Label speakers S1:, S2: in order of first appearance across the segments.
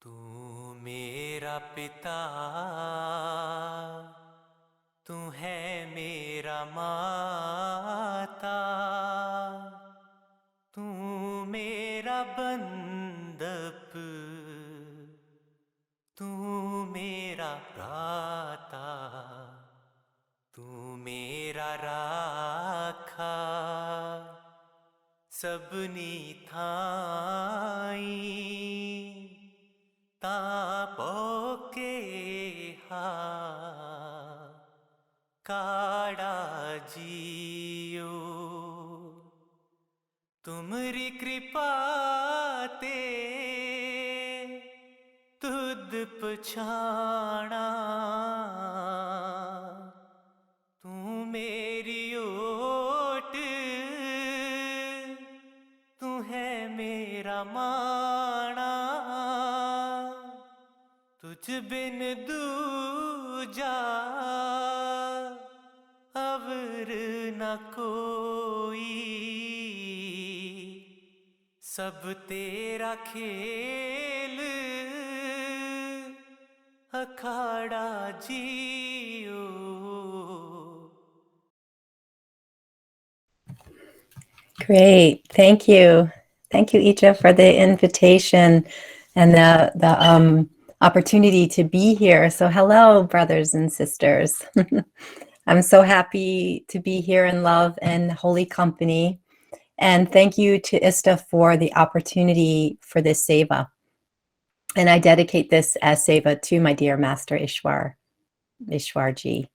S1: तू मेरा पिता, तू है मेरा माता, तू मेरा बंदप, तू मेरा भ्राता, तू मेरा राखा सबनी थाई तापोके हा काड़ा जियो तुमरी कृपा ते तुद पछाना तू मेरी ओट तू है मेरा माना तुझ बिन दूजा अवर न कोई सब तेरा खेल अखाड़ा जियो.
S2: Great. Thank you. Thank you, Ija, for the invitation and the opportunity to be here. So hello, brothers and sisters. I'm so happy to be here in love and holy company. And thank you to ISTA for the opportunity for this seva. And I dedicate this as seva to my dear master Ishwarji.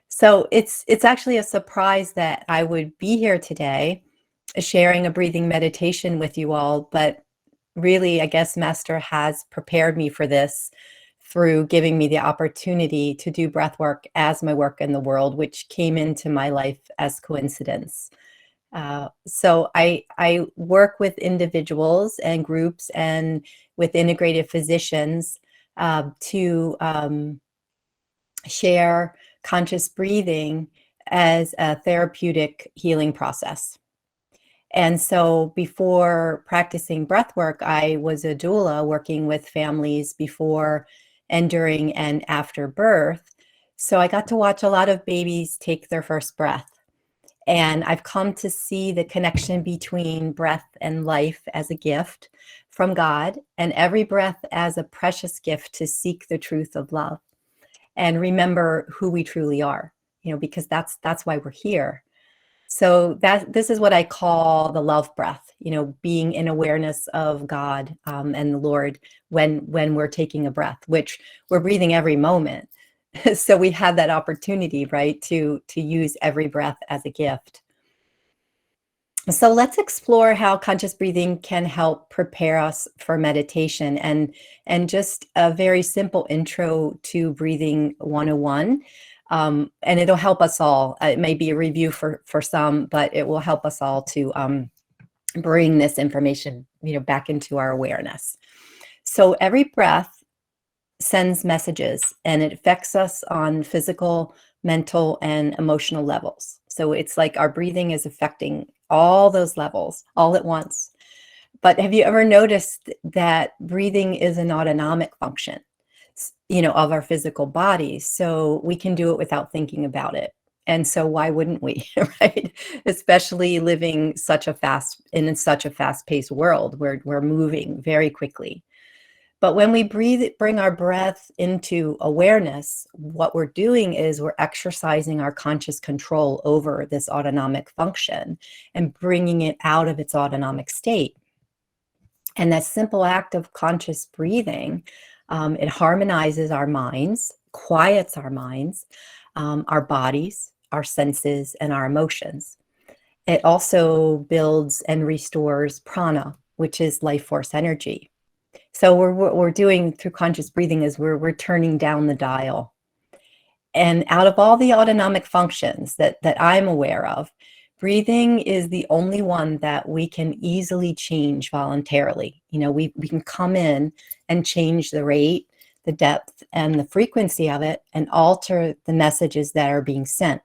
S2: So it's actually a surprise that I would be here today sharing a breathing meditation with you all, but really I guess Master has prepared me for this through giving me the opportunity to do breath work as my work in the world, which came into my life as coincidence. So I work with individuals and groups and with integrative physicians to share conscious breathing as a therapeutic healing process. And so before practicing breath work, I was a doula working with families before and during and after birth. So I got to watch a lot of babies take their first breath. And I've come to see the connection between breath and life as a gift from God, and every breath as a precious gift to seek the truth of love and remember who we truly are, because that's why we're here. So this is what I call the love breath, being in awareness of God and the Lord when we're taking a breath, which we're breathing every moment. So we have that opportunity, right, to use every breath as a gift. So let's explore how conscious breathing can help prepare us for meditation, and just a very simple intro to breathing 101. And it'll help us all. It may be a review for some, but it will help us all to bring this information, back into our awareness. So every breath sends messages, and it affects us on physical, mental, and emotional levels. So it's like our breathing is affecting all those levels all at once. But have you ever noticed that breathing is an autonomic function, of our physical bodies? So we can do it without thinking about it. And so why wouldn't we, right? Especially living in such a fast-paced world where we're moving very quickly. But when we bring our breath into awareness, what we're doing is we're exercising our conscious control over this autonomic function and bringing it out of its autonomic state. And that simple act of conscious breathing, it harmonizes our minds, quiets our minds, our bodies, our senses, and our emotions. It also builds and restores prana, which is life force energy. So what we're doing through conscious breathing is we're turning down the dial. And out of all the autonomic functions that I'm aware of, breathing is the only one that we can easily change voluntarily. We can come in and change the rate, the depth, and the frequency of it, and alter the messages that are being sent.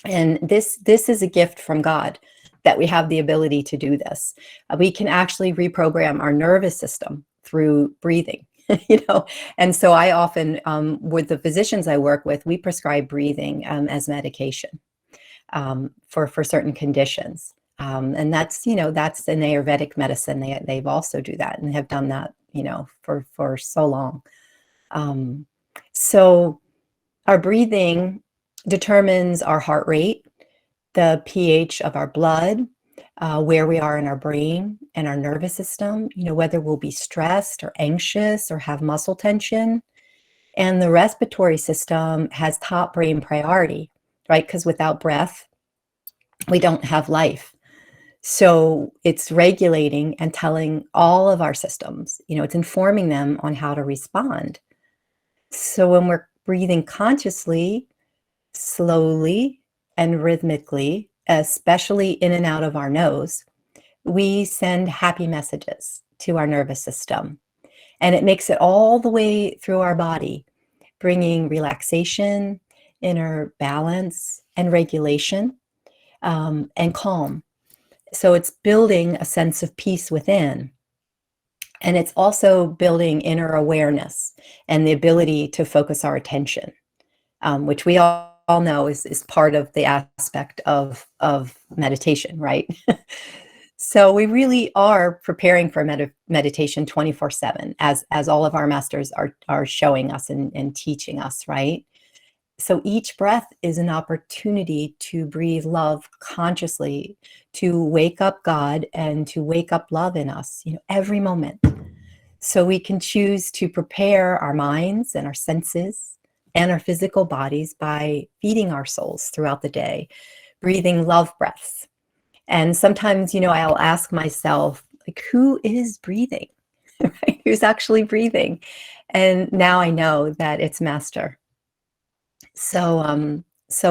S2: And this is a gift from God, that we have the ability to do this. We can actually reprogram our nervous system through breathing, you know. And so I often, with the physicians I work with, we prescribe breathing as medication for certain conditions. And that's, you know, that's in Ayurvedic medicine. They've also do that and have done that, you know, for so long. So our breathing determines our heart rate, the pH of our blood, where we are in our brain and our nervous system, you know, whether we'll be stressed or anxious or have muscle tension. And the respiratory system has top brain priority, right? Because without breath, we don't have life. So it's regulating and telling all of our systems, you know, it's informing them on how to respond. So when we're breathing consciously, slowly, and rhythmically, especially in and out of our nose, we send happy messages to our nervous system. And it makes it all the way through our body, bringing relaxation, inner balance, and regulation, and calm. So it's building a sense of peace within. And it's also building inner awareness and the ability to focus our attention, which we all know is part of the aspect of meditation, right? So we really are preparing for meditation 24/7, as all of our masters are showing us and teaching us, right? So each breath is an opportunity to breathe love consciously, to wake up God and to wake up love in us, you know, every moment. So we can choose to prepare our minds and our senses and our physical bodies by feeding our souls throughout the day, breathing love breaths. And sometimes, you know, I'll ask myself, like, who is breathing? Right? Who's actually breathing? And now I know that it's Master. So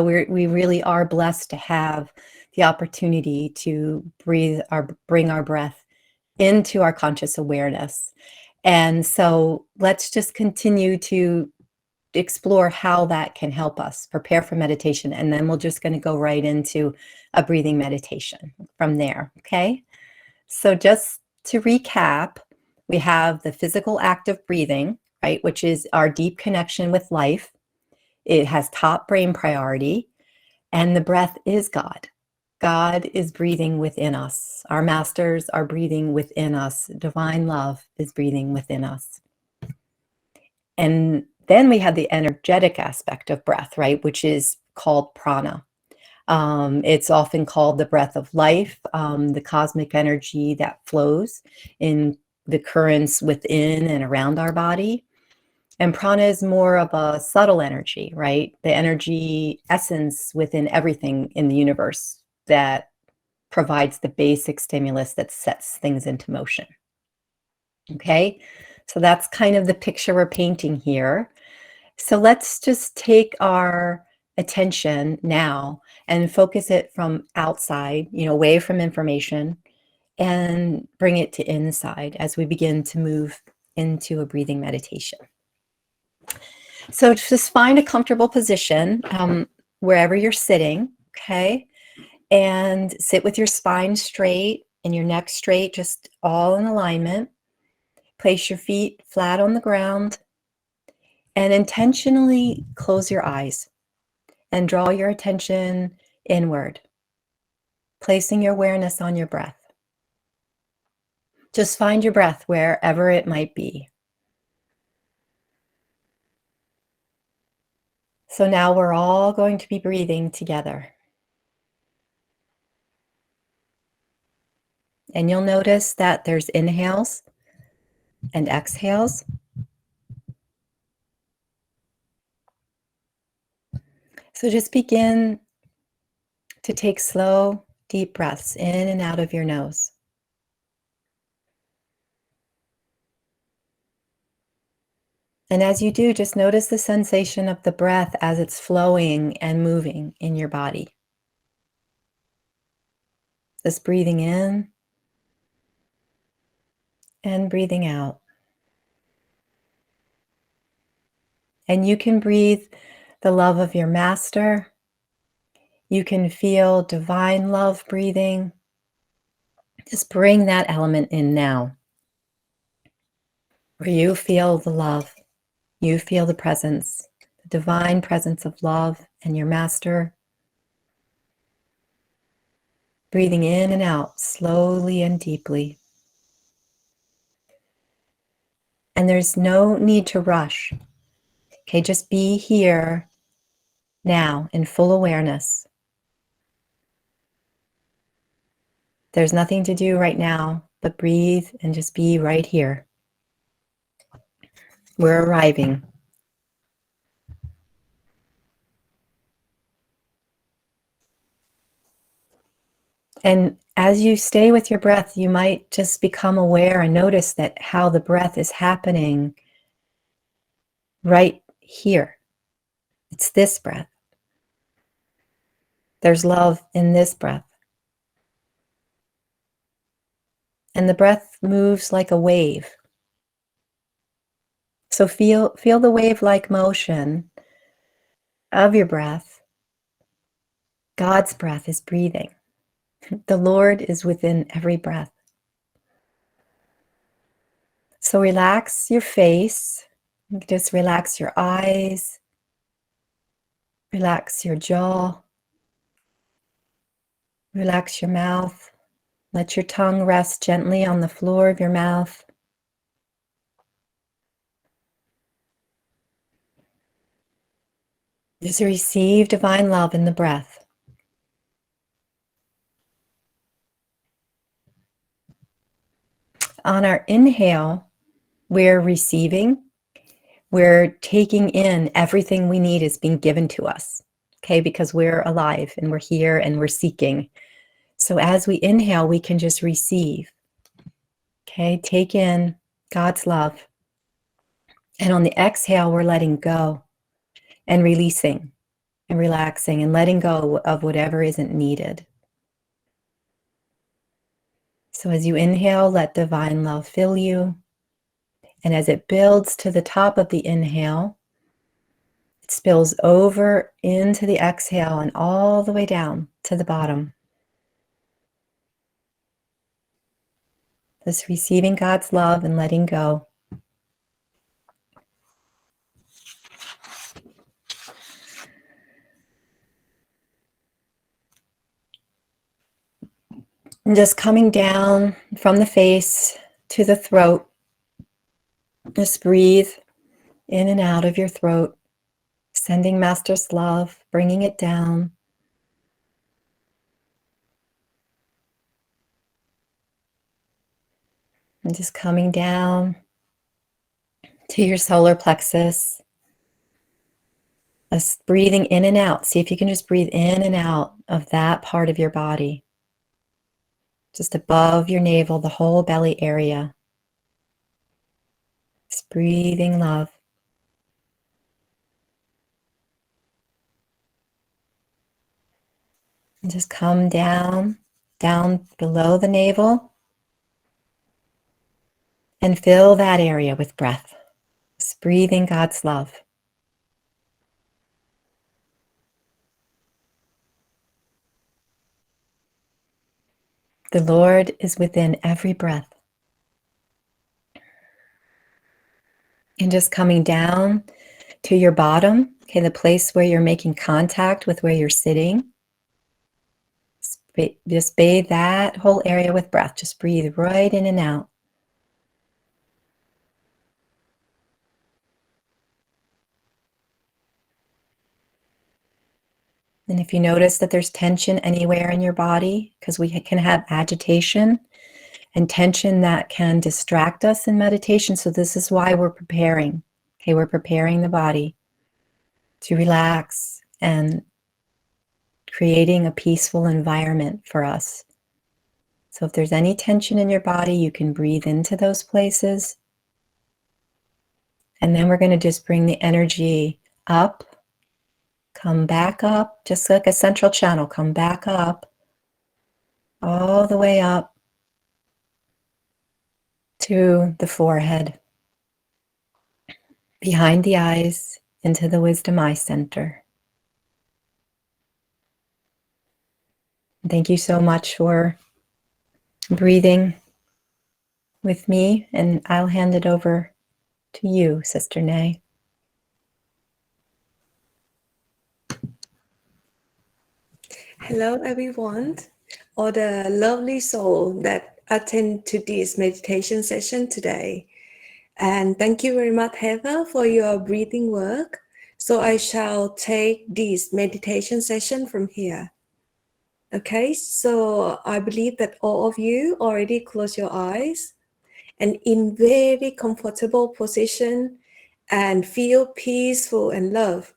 S2: we really are blessed to have the opportunity to bring our breath into our conscious awareness. And so let's just continue to explore how that can help us prepare for meditation. And then we're just going to go right into a breathing meditation from there. Okay. So just to recap, we have the physical act of breathing, right, which is our deep connection with life. It has top brain priority, and the breath is God. God is breathing within us. Our masters are breathing within us. Divine love is breathing within us. And then we have the energetic aspect of breath, right, which is called prana. It's often called the breath of life, the cosmic energy that flows in the currents within and around our body. And prana is more of a subtle energy, right? The energy essence within everything in the universe that provides the basic stimulus that sets things into motion. Okay, so that's kind of the picture we're painting here. So let's just take our attention now and focus it from outside, you know, away from information, and bring it to inside as we begin to move into a breathing meditation. So just find a comfortable position wherever you're sitting, okay? And sit with your spine straight and your neck straight, just all in alignment. Place your feet flat on the ground and intentionally close your eyes and draw your attention inward, placing your awareness on your breath. Just find your breath wherever it might be. So now we're all going to be breathing together. And you'll notice that there's inhales and exhales. So just begin to take slow, deep breaths in and out of your nose. And as you do, just notice the sensation of the breath as it's flowing and moving in your body. Just breathing in and breathing out. And you can breathe the love of your master. You can feel divine love breathing. Just bring that element in now. where you feel the love, you feel the presence, the divine presence of love and your master. Breathing in and out slowly and deeply. And there's no need to rush. Okay, just be here now in full awareness. There's nothing to do right now but breathe and just be right here. We're arriving. And as you stay with your breath, you might just become aware and notice that how the breath is happening right here. It's this breath. There's love in this breath. And the breath moves like a wave. So feel the wave-like motion of your breath. God's breath is breathing. The Lord is within every breath. So relax your face. Just relax your eyes. Relax your jaw. Relax your mouth. Let your tongue rest gently on the floor of your mouth. Just receive divine love in the breath. On our inhale, we're receiving. We're taking in everything we need is being given to us, okay? Because we're alive and we're here and we're seeking. So as we inhale, we can just receive, okay? Take in God's love. And on the exhale, we're letting go and releasing and relaxing and letting go of whatever isn't needed. So as you inhale, let divine love fill you. And as it builds to the top of the inhale, it spills over into the exhale and all the way down to the bottom. Just receiving God's love and letting go. And just coming down from the face to the throat. Just breathe in and out of your throat, sending Master's love, bringing it down. And just coming down to your solar plexus. Just breathing in and out. See if you can just breathe in and out of that part of your body. Just above your navel, the whole belly area. Just breathing love. And just come down below the navel. And fill that area with breath. Just breathing God's love. The Lord is within every breath. And just coming down to your bottom, okay, the place where you're making contact with where you're sitting. Just bathe that whole area with breath. Just breathe right in and out. And if you notice that there's tension anywhere in your body, because we can have agitation and tension that can distract us in meditation. So this is why we're preparing. Okay, we're preparing the body to relax and creating a peaceful environment for us. So if there's any tension in your body, you can breathe into those places. And then we're going to just bring the energy up, come back up, just like a central channel, come back up, all the way up to the forehead, behind the eyes, into the wisdom eye center. Thank you so much for breathing with me, and I'll hand it over to you, Sister Nay.
S3: Hello, everyone, or the lovely soul that attend to this meditation session today. And thank you very much, Heather, for your breathing work. So I shall take this meditation session from here. Okay, so I believe that all of you already close your eyes and in very comfortable position and feel peaceful and love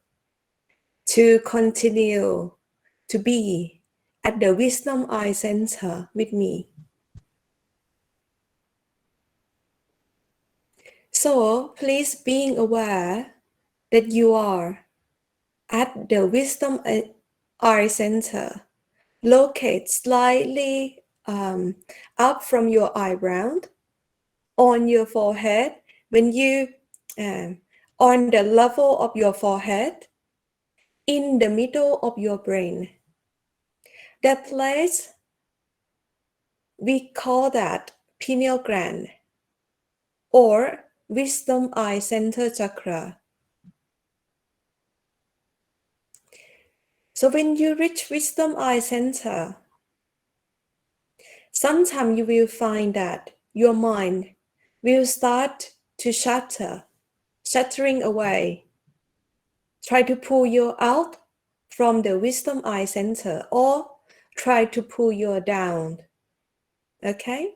S3: to continue to be at the Wisdom Eye Center with me. So please being aware that you are at the Wisdom Eye Center, located slightly up from your eyebrow, on your forehead, when you on the level of your forehead, in the middle of your brain. That place, we call that pineal gland or Wisdom Eye Center chakra. So when you reach Wisdom Eye Center, sometimes you will find that your mind will start to shattering away. Try to pull you out from the Wisdom Eye Center or try to pull you down. Okay?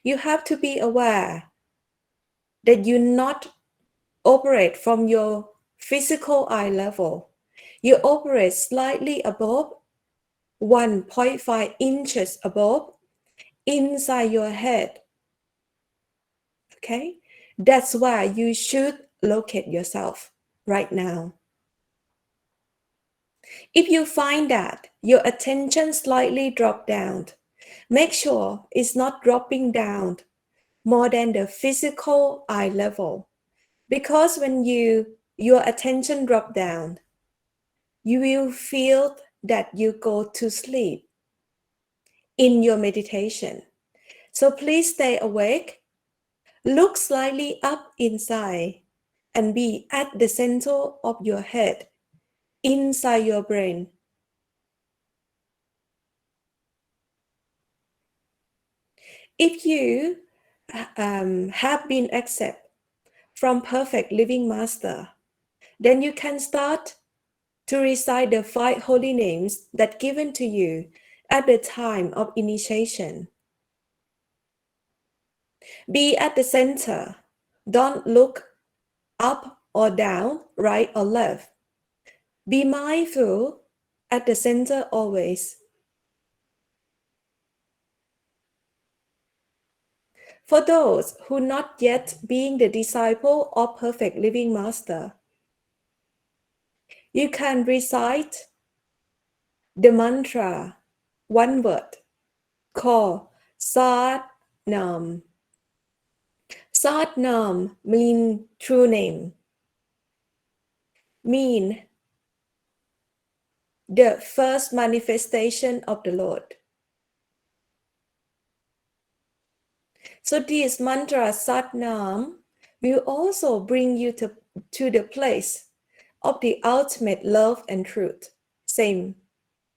S3: You have to be aware that you not operate from your physical eye level. You operate slightly above, 1.5 inches above, inside your head. Okay? That's where you should locate yourself right now. If you find that your attention slightly dropped down, make sure it's not dropping down more than the physical eye level. Because when your attention drop down, you will feel that you go to sleep in your meditation. So please stay awake, look slightly up inside, and be at the center of your head, inside your brain. If you have been accepted from Perfect Living Master, then you can start to recite the 5 holy names that given to you at the time of initiation. Be at the center. Don't look up or down, right or left. Be mindful at the center always. For those who not yet being the disciple of Perfect Living Master, you can recite the mantra, one word, called Sat Nam. Sat Nam means true name, mean the first manifestation of the Lord. So this mantra Sat Nam will also bring you to the place of the ultimate love and truth. Same,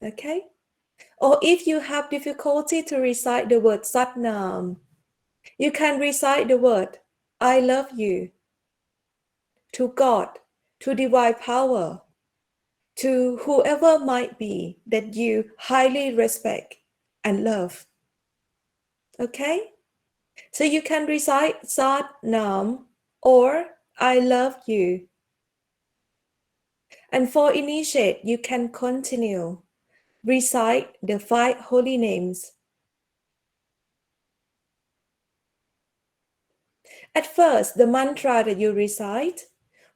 S3: okay? Or if you have difficulty to recite the word Sat Nam, you can recite the word I love you to God, to divine power, to whoever might be that you highly respect and love. Okay? So you can recite Sat Nam or I love you. And for initiate, you can continue. Recite the 5 holy names. At first, the mantra that you recite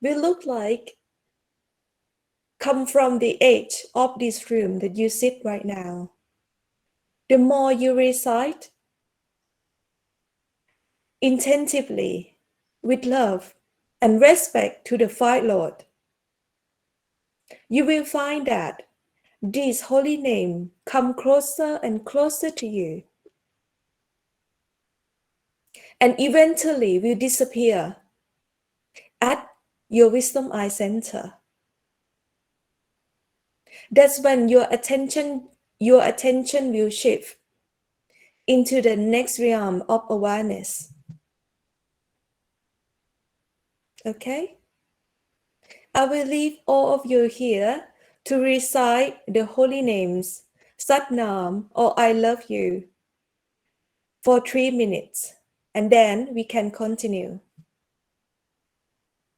S3: will look like come from the edge of this room that you sit right now. The more you recite intentively, with love and respect to the 5 Lord, you will find that this holy name come closer and closer to you and eventually will disappear at your wisdom eye center. That's when your attention will shift into the next realm of awareness. Okay? I will leave all of you here to recite the holy names, Satnam or I love you, for 3 minutes, and then we can continue.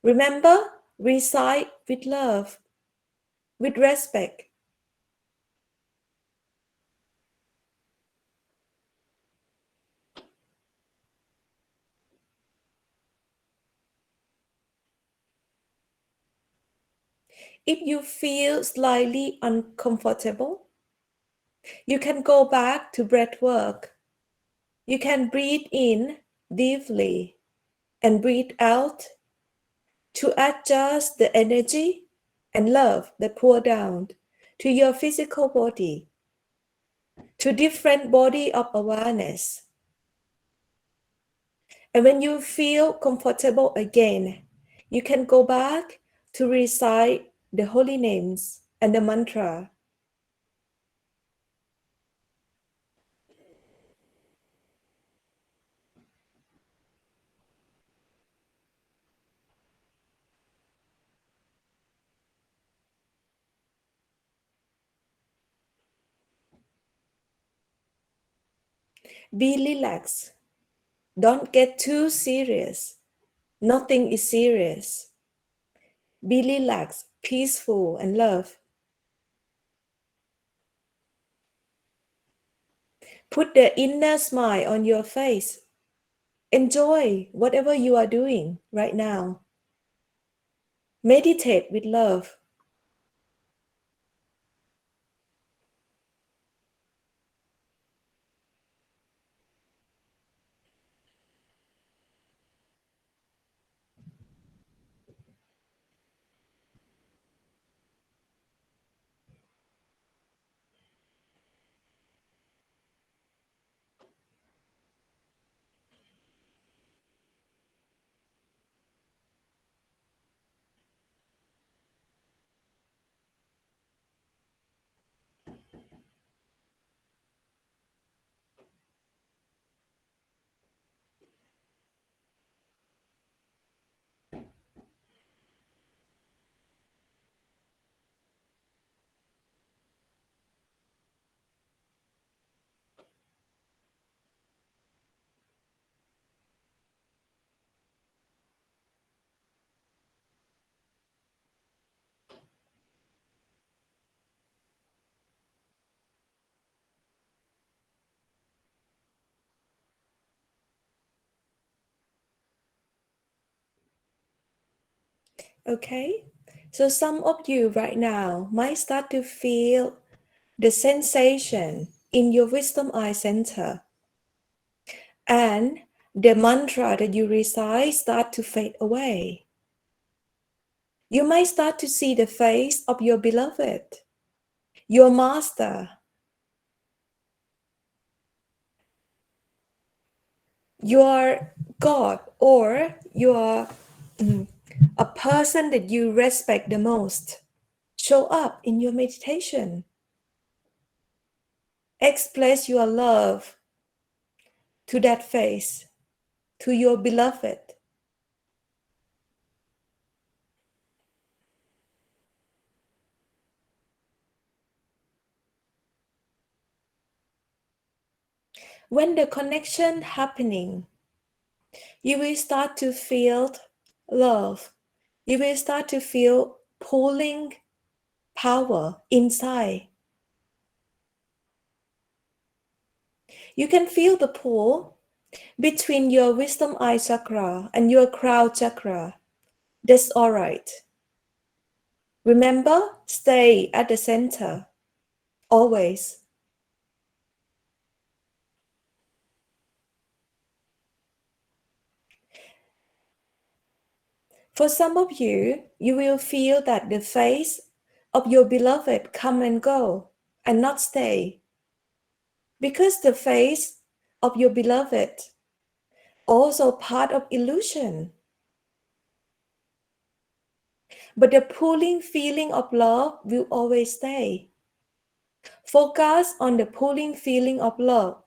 S3: Remember, recite with love, with respect. If you feel slightly uncomfortable, you can go back to breath work. You can breathe in deeply and breathe out to adjust the energy and love that pour down to your physical body, to different body of awareness. And when you feel comfortable again, you can go back to recite the holy names and the mantra. Be relaxed. Don't get too serious. Nothing is serious. Be relaxed, peaceful, and love. Put the inner smile on your face. Enjoy whatever you are doing right now. Meditate with love. Okay? So some of you right now might start to feel the sensation in your wisdom eye center. And the mantra that you recite start to fade away. You might start to see the face of your beloved, your master, your God, or your a person that you respect the most show up in your meditation. Express your love to that face, to your beloved. When the connection happening, you will start to feel love. You will start to feel pulling power inside. You can feel the pull between your wisdom eye chakra and your crown chakra. That's all right. Remember, stay at the center, always. For some of you, you will feel that the face of your beloved come and go and not stay. Because the face of your beloved also part of illusion. but the pulling feeling of love will always stay. Focus on the pulling feeling of love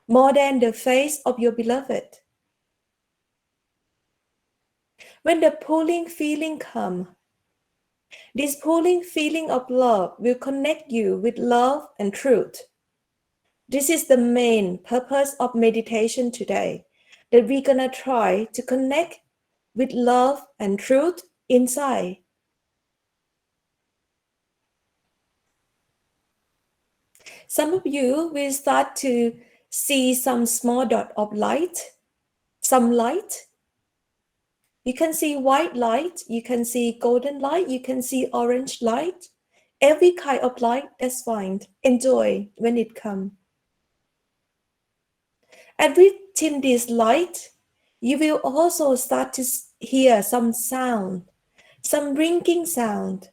S3: more than the face of your beloved. When the pulling feeling comes, this pulling feeling of love will connect you with love and truth. This is the main purpose of meditation today, that we're gonna try to connect with love and truth inside. Some of you will start to see some small dot of light, some light. You can see white light, you can see golden light, you can see orange light. Every kind of light, that's fine. Enjoy when it comes. And within this light, you will also start to hear some sound, some ringing sound.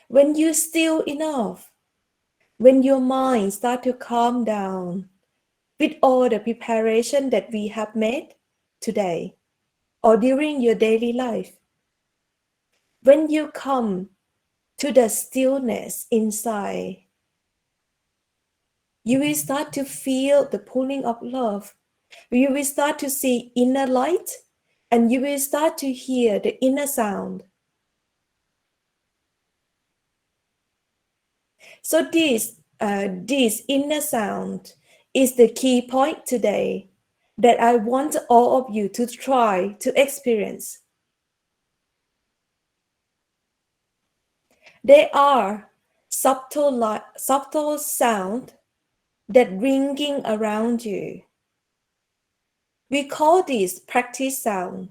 S3: When you still enough, when your mind start to calm down with all the preparation that we have made today or during your daily life, when you come to the stillness inside, you will start to feel the pulling of love. You will start to see inner light, and you will start to hear the inner sound. So this inner sound is the key point today that I want all of you to try to experience. They are subtle sound that ringing around you. We call this practice sound.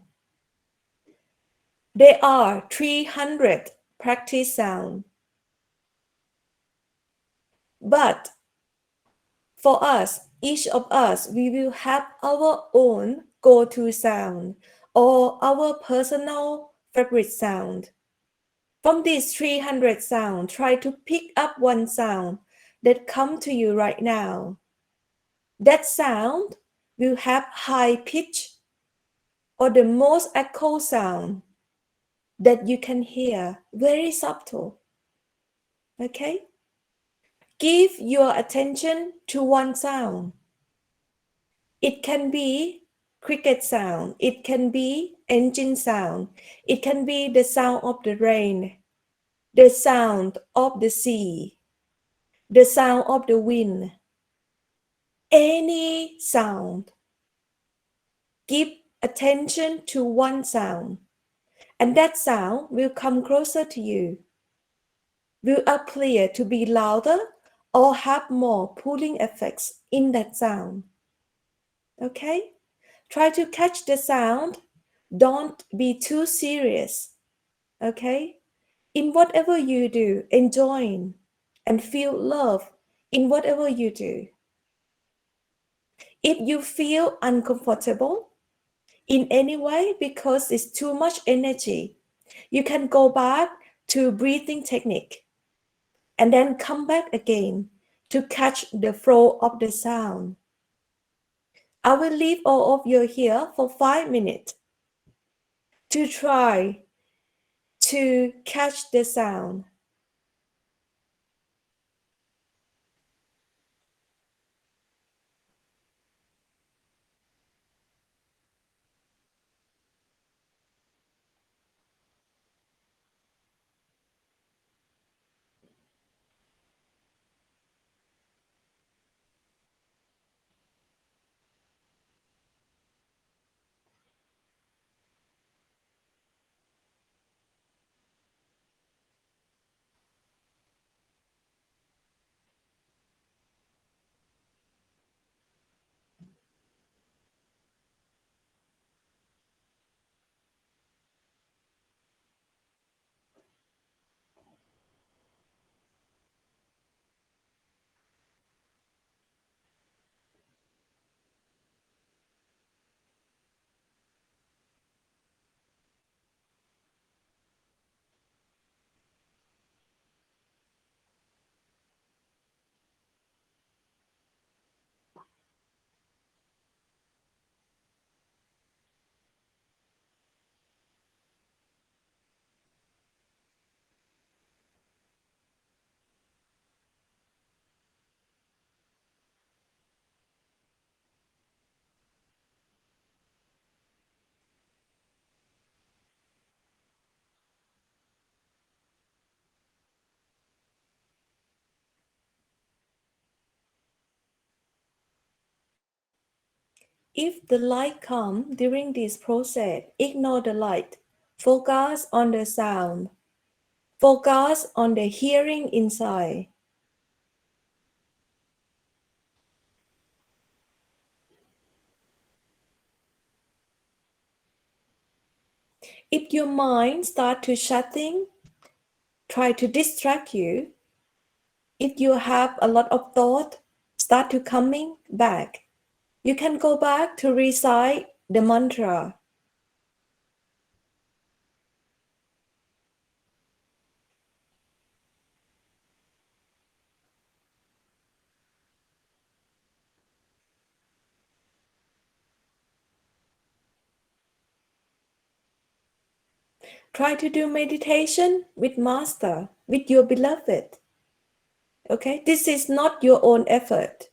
S3: There are 300 practice sound. But for us, each of us, we will have our own go-to sound or our personal favorite sound. From these 300 sounds, try to pick up one sound that come to you right now. That sound will have high pitch or the most echo sound that you can hear, very subtle. Okay? Give your attention to one sound. It can be cricket sound, it can be engine sound, it can be the sound of the rain, the sound of the sea, the sound of the wind. Any sound. Give attention to one sound, and that sound will come closer to you, will appear to be louder or have more pulling effects in that sound. Okay? Try to catch the sound. Don't be too serious. Okay? In whatever you do, enjoy and feel love in whatever you do. If you feel uncomfortable in any way because it's too much energy, you can go back to breathing technique and then come back again to catch the flow of the sound. I will leave all of you here for 5 minutes to try to catch the sound. If the light comes during this process, ignore the light. Focus on the sound. Focus on the hearing inside. If your mind starts to shutting, try to distract you. If you have a lot of thought, start to coming back. You can go back to recite the mantra. Try to do meditation with Master, with your beloved. Okay, this is not your own effort.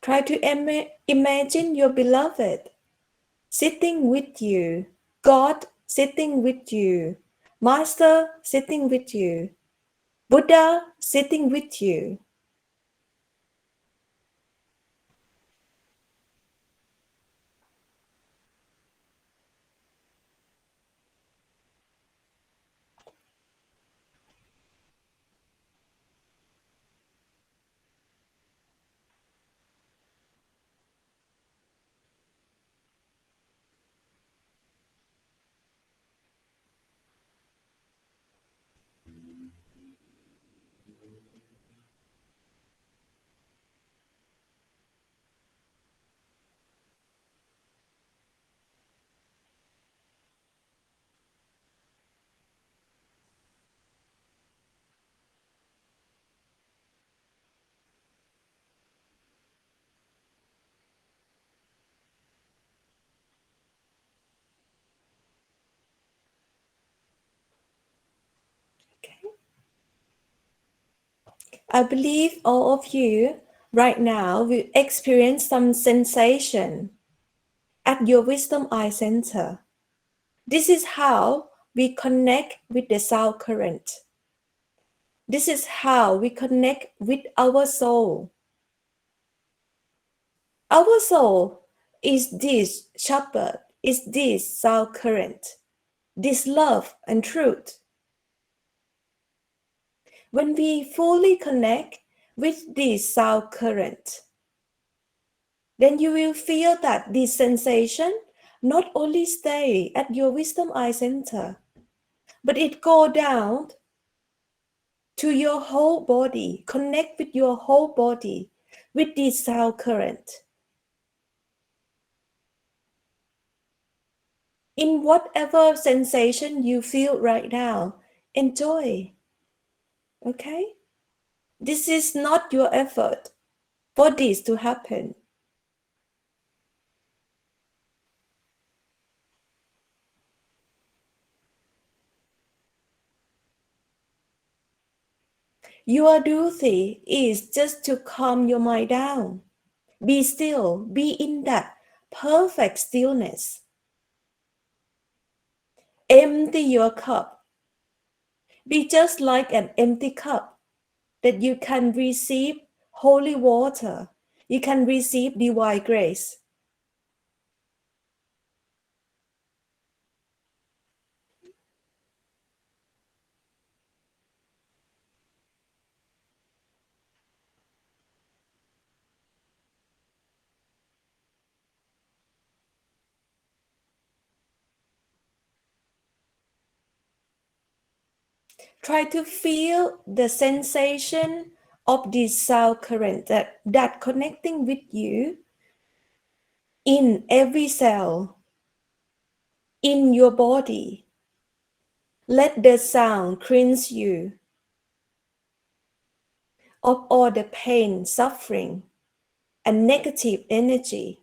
S3: Try to imagine your beloved sitting with you, God sitting with you, Master sitting with you, Buddha sitting with you. I believe all of you right now will experience some sensation at your wisdom eye center. This is how we connect with the sound current. This is how we connect with our soul. Our soul is this Shabd, is this sound current, this love and truth. When we fully connect with this sound current, then you will feel that this sensation not only stay at your wisdom eye center, but it go down to your whole body, connect with your whole body with this sound current. In whatever sensation you feel right now, enjoy. Okay? This is not your effort for this to happen. Your duty is just to calm your mind down. Be still, be in that perfect stillness. Empty your cup. Be just like an empty cup that you can receive holy water. You can receive divine grace. Try to feel the sensation of this sound current that connecting with you in every cell in your body. Let the sound cleanse you of all the pain, suffering, and negative energy.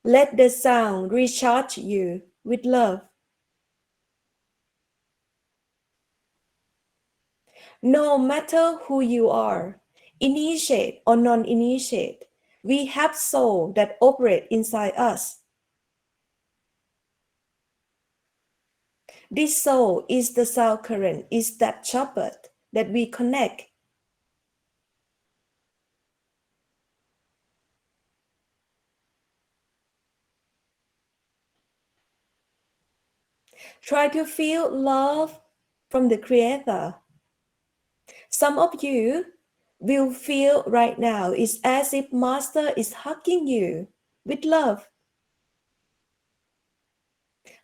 S3: Let the sound recharge you with love. No matter who you are, initiate or non-initiate, We have soul that operate inside us. This soul is the sound current, is that Shabd that we connect. Try to feel love from the Creator. Some of you will feel right now it's as if Master is hugging you with love.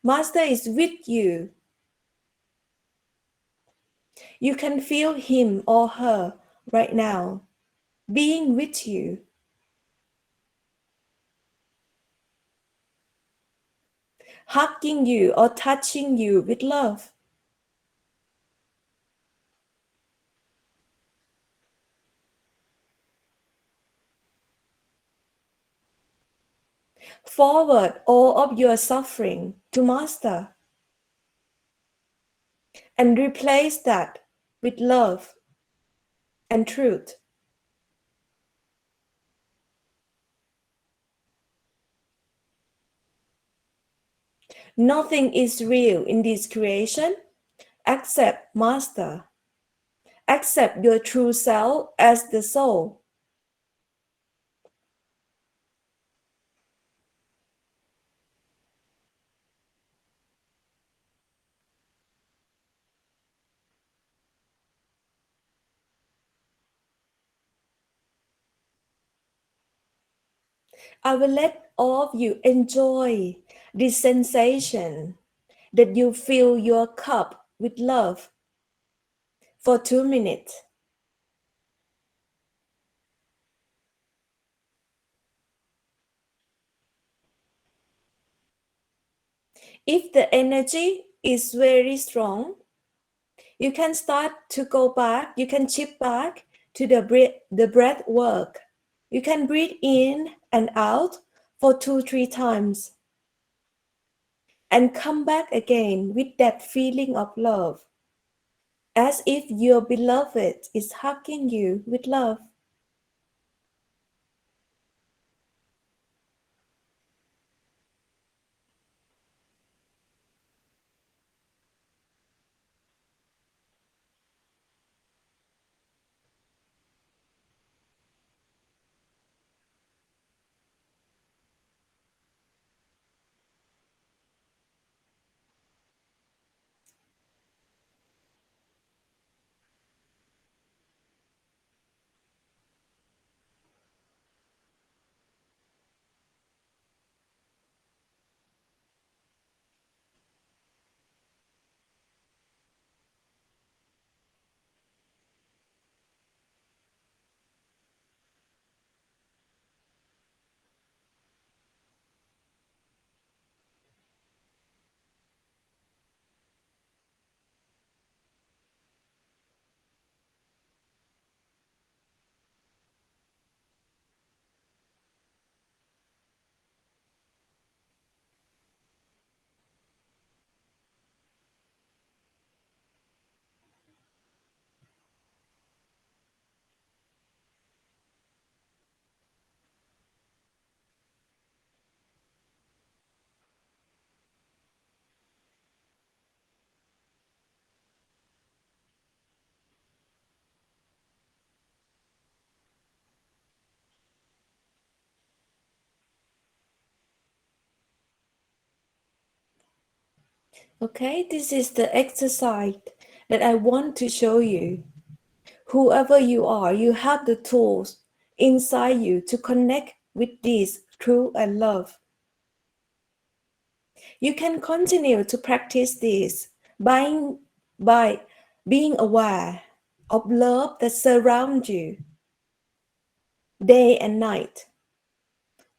S3: Master is with you. You can feel him or her right now being with you. Hugging you or touching you with love. Forward all of your suffering to Master and replace that with love and truth. Nothing is real in this creation except Master. Accept your true self as the soul. I will let all of you enjoy this sensation that you fill your cup with love for 2 minutes. If the energy is very strong, you can start to go back, you can shift back to the breath work. You can breathe in and out for 2-3 times and come back again with that feeling of love, as if your beloved is hugging you with love. Okay, this is the exercise that I want to show you. Whoever you are, you have the tools inside you to connect with this truth and love. You can continue to practice this by being aware of love that surrounds you day and night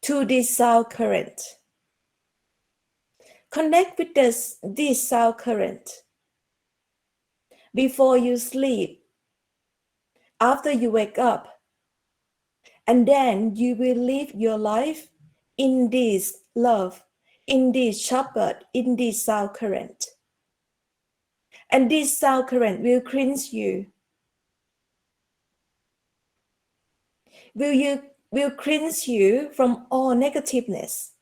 S3: to this sound current. Connect with this sound current before you sleep, after you wake up, and then you will live your life in this love, in this Shabd, in this sound current. And this sound current will cleanse you. Will you will cleanse you from all negativeness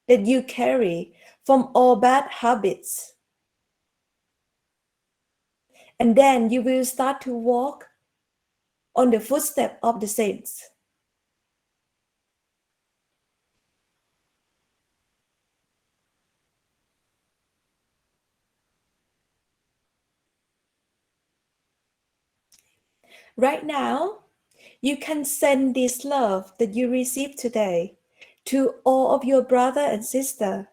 S3: that you carry, from all bad habits. And then you will start to walk on the footsteps of the saints. Right now, you can send this love that you received today to all of your brother and sister,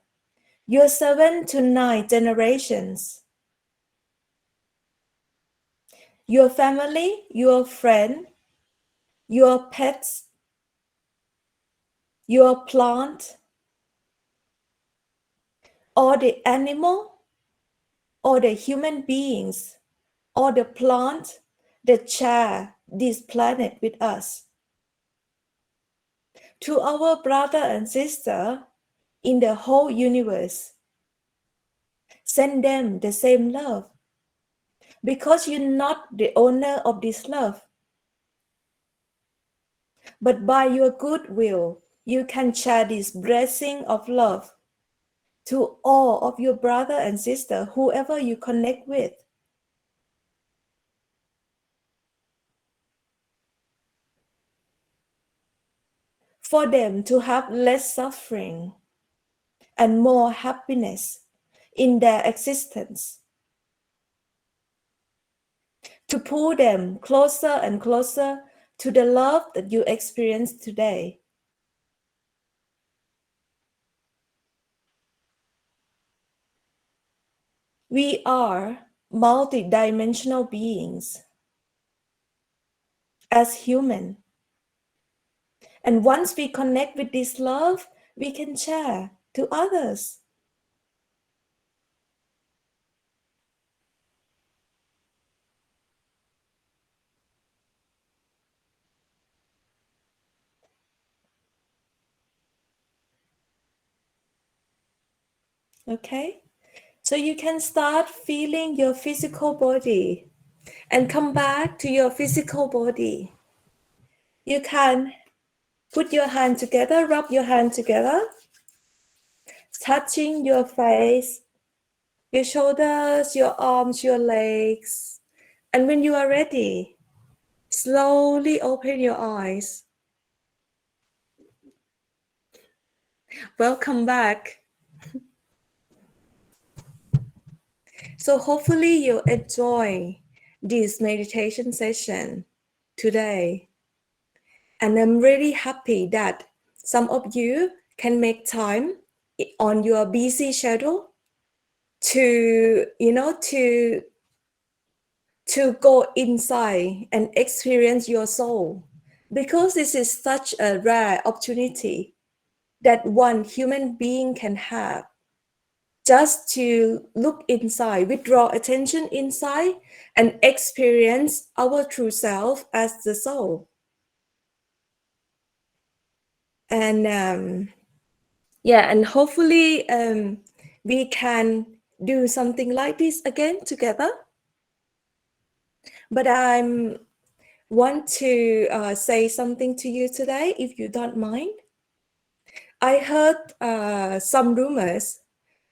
S3: your 7 to 9 generations, your family, your friend, your pets, your plant, or the animal, or the human beings, or the plant that share this planet with us. To our brother and sister in the whole universe, send them the same love, because you're not the owner of this love. But by your goodwill, you can share this blessing of love to all of your brother and sister, whoever you connect with. For them to have less suffering and more happiness in their existence. To pull them closer and closer to the love that you experience today. We are multidimensional beings as human. And once we connect with this love, we can share to others. Okay? So you can start feeling your physical body and come back to your physical body. You can put your hand together, rub your hand together, touching your face, your shoulders, your arms, your legs. And when you are ready, slowly open your eyes. Welcome back. So hopefully you enjoy this meditation session today. And I'm really happy that some of you can make time on your busy schedule to go inside and experience your soul, because this is such a rare opportunity that one human being can have, just to look inside, withdraw attention inside, and experience our true self as the soul. And and hopefully we can do something like this again together. But I want to say something to you today, if you don't mind. I heard some rumors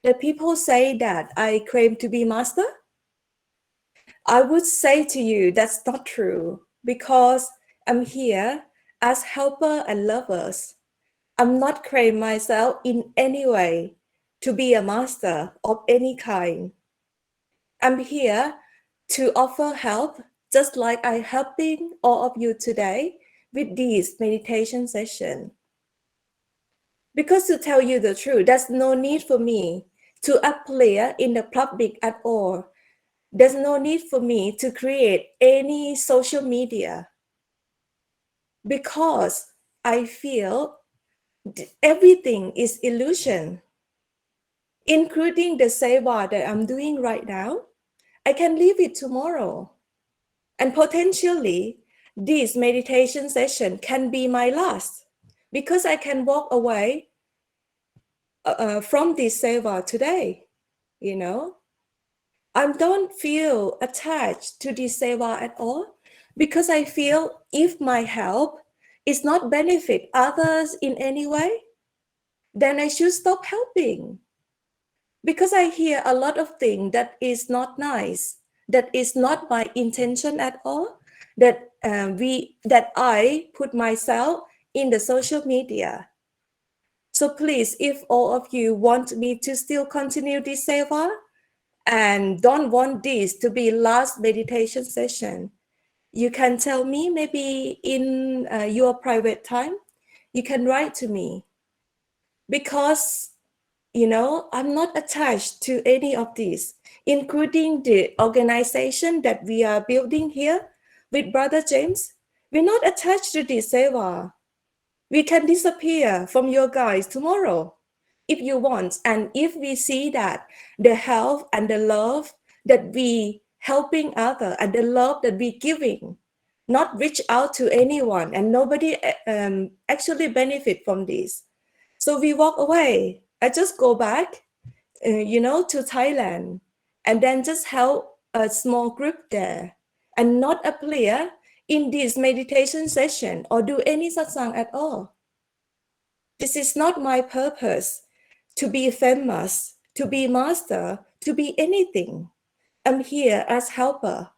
S3: that people say that I claim to be master. I would say to you that's not true, because I'm here as helper and lovers. I'm not claiming myself in any way to be a master of any kind. I'm here to offer help, just like I'm helping all of you today with this meditation session. Because to tell you the truth, there's no need for me to appear in the public at all. There's no need for me to create any social media, because I feel everything is illusion, including the seva that I'm doing right now. I can leave it tomorrow. And potentially, this meditation session can be my last, because I can walk away from this seva today, you know. I don't feel attached to this seva at all, because I feel if my help is not benefit others in any way, then I should stop helping. Because I hear a lot of things that is not nice, that is not my intention at all, that I put myself in the social media. So please, if all of you want me to still continue this seva and don't want this to be last meditation session, you can tell me maybe in your private time. You can write to me, because I'm not attached to any of these, including the organization that we are building here with Brother James. We're not attached to this seva. We can disappear from your guys tomorrow if you want. And if we see that the help and the love that we helping other and the love that we giving not reach out to anyone, and nobody actually benefit from this, so we walk away. I just go back to Thailand, and then just help a small group there, and not appear in this meditation session or do any satsang at all. This is not my purpose, to be famous, to be master, to be anything. I'm here as helper,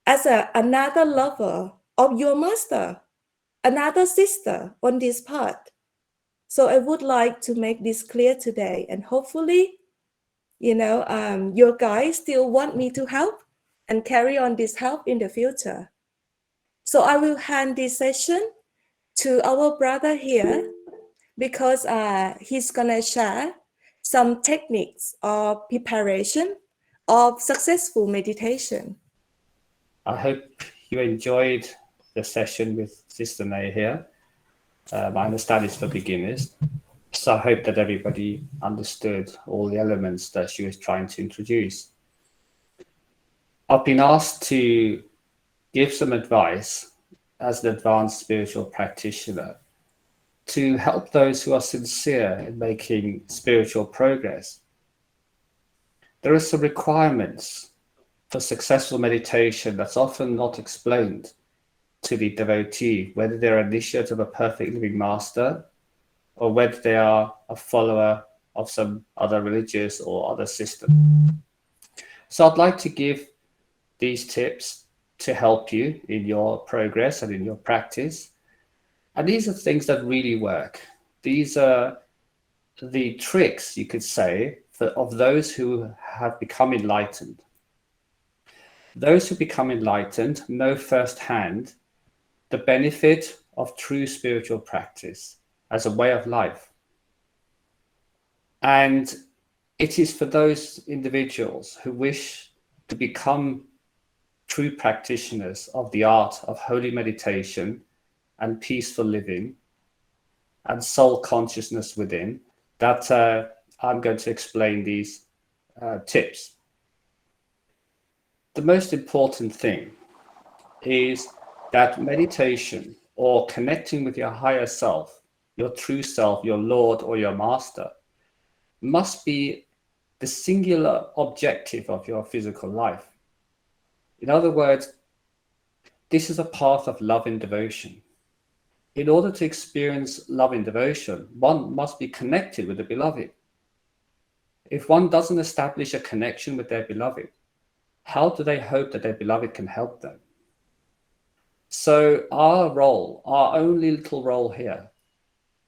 S3: as another lover of your master, another sister on this path. So I would like to make this clear today, and hopefully, your guys still want me to help and carry on this help in the future. So I will hand this session to our brother here, because he's gonna share some techniques of preparation of successful meditation.
S4: I hope you enjoyed the session with Sister May here. I understand it's for beginners, so I hope that everybody understood all the elements that she was trying to introduce. I've been asked to give some advice as an advanced spiritual practitioner to help those who are sincere in making spiritual progress. There are some requirements for successful meditation that's often not explained to the devotee, whether they're an initiate of a perfect living master or whether they are a follower of some other religious or other system. So I'd like to give these tips to help you in your progress and in your practice. And these are things that really work. These are the tricks, you could say, of those who have become enlightened. Those who become enlightened know firsthand the benefit of true spiritual practice as a way of life. And it is for those individuals who wish to become true practitioners of the art of holy meditation and peaceful living and soul consciousness within that I'm going to explain these tips. The most important thing is that meditation, or connecting with your higher self, your true self, your Lord or your master, must be the singular objective of your physical life. In other words, this is a path of love and devotion. In order to experience love and devotion, one must be connected with the beloved. If one doesn't establish a connection with their beloved, how do they hope that their beloved can help them? So our role, our only little role here,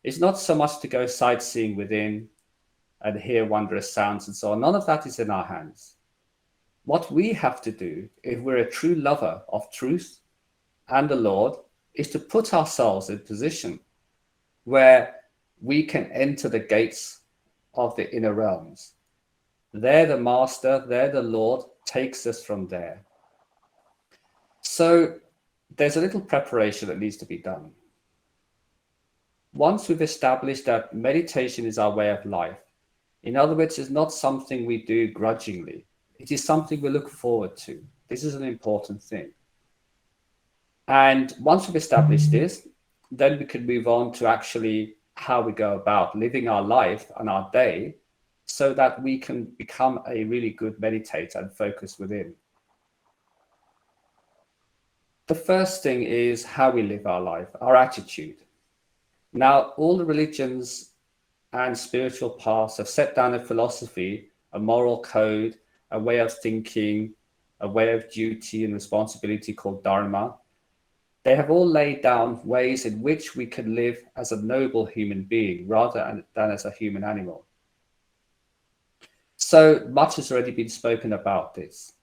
S4: is not so much to go sightseeing within and hear wondrous sounds and so on. None of that is in our hands. What we have to do, if we're a true lover of truth and the Lord, is to put ourselves in a position where we can enter the gates of the inner realms. There the Master, there the Lord takes us from there. So there's a little preparation that needs to be done. Once we've established that meditation is our way of life, in other words, it's not something we do grudgingly. It is something we look forward to. This is an important thing. And once we've established this, then we can move on to actually how we go about living our life and our day so that we can become a really good meditator and focus within. The first thing is how we live our life, our attitude. Now, all the religions and spiritual paths have set down a philosophy, a moral code, a way of thinking, a way of duty and responsibility called Dharma. They have all laid down ways in which we can live as a noble human being rather than as a human animal. So much has already been spoken about this.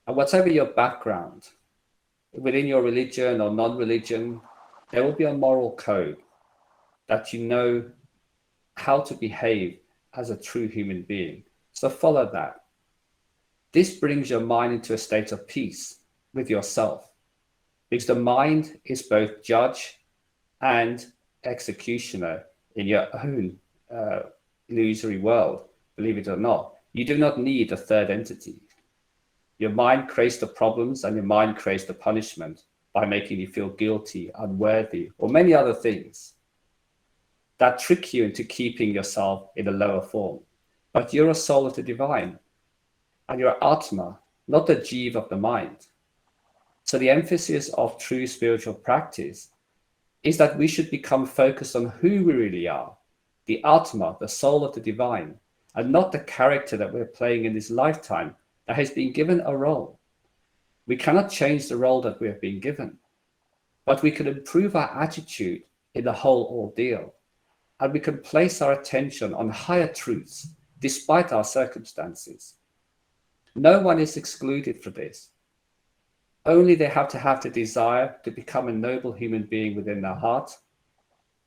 S4: And whatever your background, within your religion or non-religion, there will be a moral code that you know how to behave as a true human being. So follow that. This brings your mind into a state of peace with yourself, because the mind is both judge and executioner in your own illusory world, believe it or not. You do not need a third entity. Your mind creates the problems and your mind creates the punishment by making you feel guilty, unworthy, or many other things that trick you into keeping yourself in a lower form. But you're a soul of the divine, and you're Atma, not the Jiva of the mind. So the emphasis of true spiritual practice is that we should become focused on who we really are, the Atma, the soul of the divine, and not the character that we're playing in this lifetime that has been given a role. We cannot change the role that we have been given, but we can improve our attitude in the whole ordeal, and we can place our attention on higher truths despite our circumstances. No one is excluded from this. Only they have to have the desire to become a noble human being within their heart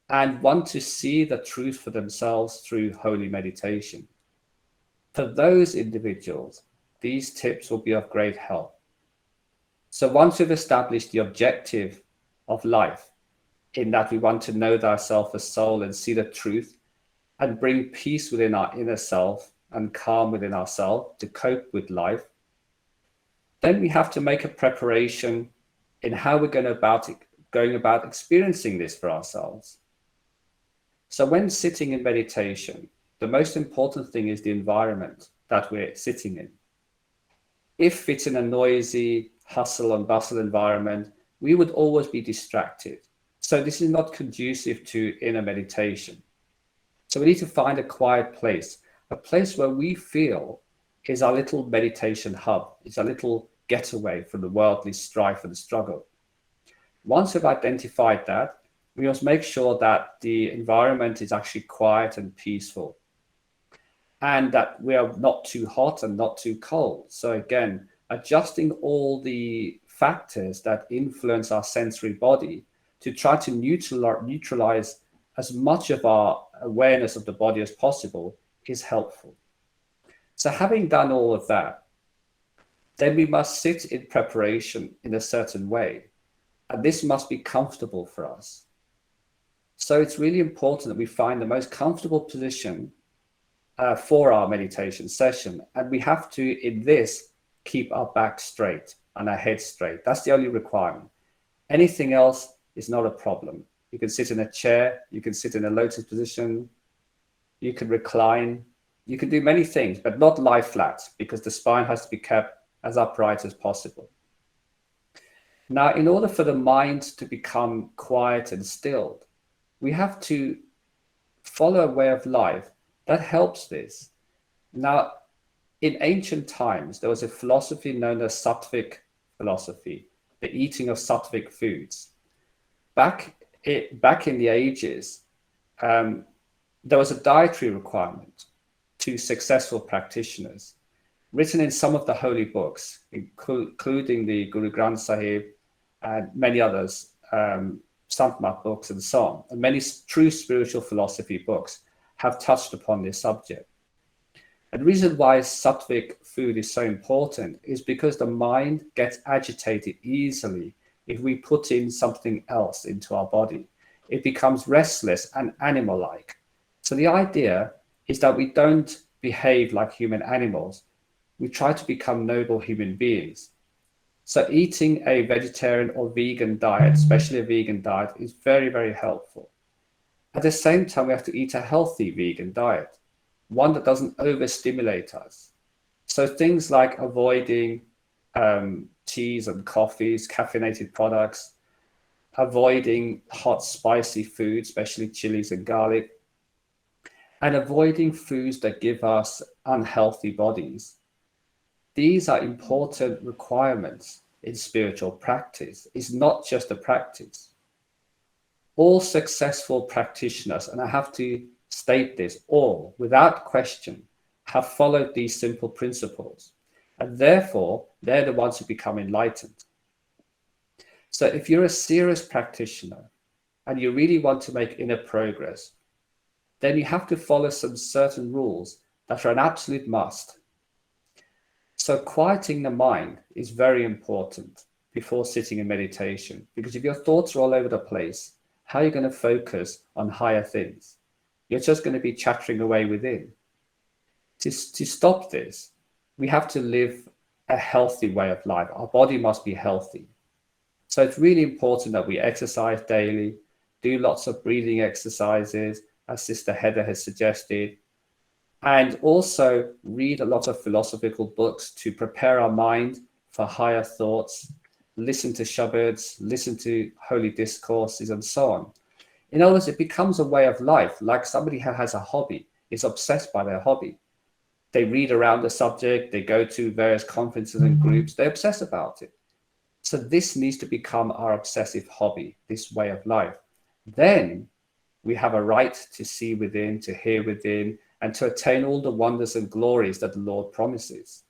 S4: and want to see the truth for themselves through holy meditation. For those individuals, these tips will be of great help. So once we've established the objective of life, in that we want to know thyself as soul and see the truth and bring peace within our inner self and calm within ourselves to cope with life, then we have to make a preparation in how we're going about experiencing this for ourselves. So when sitting in meditation, the most important thing is the environment that we're sitting in. If it's in a noisy, hustle and bustle environment, we would always be distracted. So this is not conducive to inner meditation. So we need to find a quiet place, a place where we feel is our little meditation hub. It's a little getaway from the worldly strife and struggle. Once we've identified that, we must make sure that the environment is actually quiet and peaceful, and that we are not too hot and not too cold. So again, adjusting all the factors that influence our sensory body to try to neutralize as much of our awareness of the body as possible is helpful. So having done all of that, then we must sit in preparation in a certain way. And this must be comfortable for us. So it's really important that we find the most comfortable position for our meditation session. And we have to, in this, keep our back straight and our head straight. That's the only requirement. Anything else is not a problem. You can sit in a chair, you can sit in a lotus position, you can recline, you can do many things, but not lie flat, because the spine has to be kept as upright as possible. Now, in order for the mind to become quiet and stilled, we have to follow a way of life that helps this. Now, in ancient times, there was a philosophy known as Sattvic philosophy, the eating of Sattvic foods. Back in the ages, there was a dietary requirement to successful practitioners, written in some of the holy books, including the Guru Granth Sahib and many others, Sant-mat books and so on. And many true spiritual philosophy books have touched upon this subject. And the reason why Sattvic food is so important is because the mind gets agitated easily if we put in something else into our body. It becomes restless and animal-like. So the idea is that we don't behave like human animals. We try to become noble human beings. So eating a vegetarian or vegan diet, especially a vegan diet, is very, very helpful. At the same time, we have to eat a healthy vegan diet, one that doesn't overstimulate us. So things like avoiding teas and coffees, caffeinated products, avoiding hot, spicy food, especially chilies and garlic, and avoiding foods that give us unhealthy bodies. These are important requirements in spiritual practice. It's not just a practice. All successful practitioners, and I have to state this, all, without question, have followed these simple principles. And therefore, they're the ones who become enlightened. So if you're a serious practitioner and you really want to make inner progress, then you have to follow some certain rules that are an absolute must. So quieting the mind is very important before sitting in meditation, because if your thoughts are all over the place, how are you going to focus on higher things? You're just going to be chattering away within. To stop this, we have to live a healthy way of life. Our body must be healthy. So it's really important that we exercise daily, do lots of breathing exercises, as Sister Heather has suggested, and also read a lot of philosophical books to prepare our mind for higher thoughts, listen to Shabds, listen to holy discourses, and so on. In other words, it becomes a way of life, like somebody who has a hobby, is obsessed by their hobby. They read around the subject, they go to various conferences and groups, they obsess about it. So this needs to become our obsessive hobby, this way of life. Then we have a right to see within, to hear within, and to attain all the wonders and glories that the Lord promises.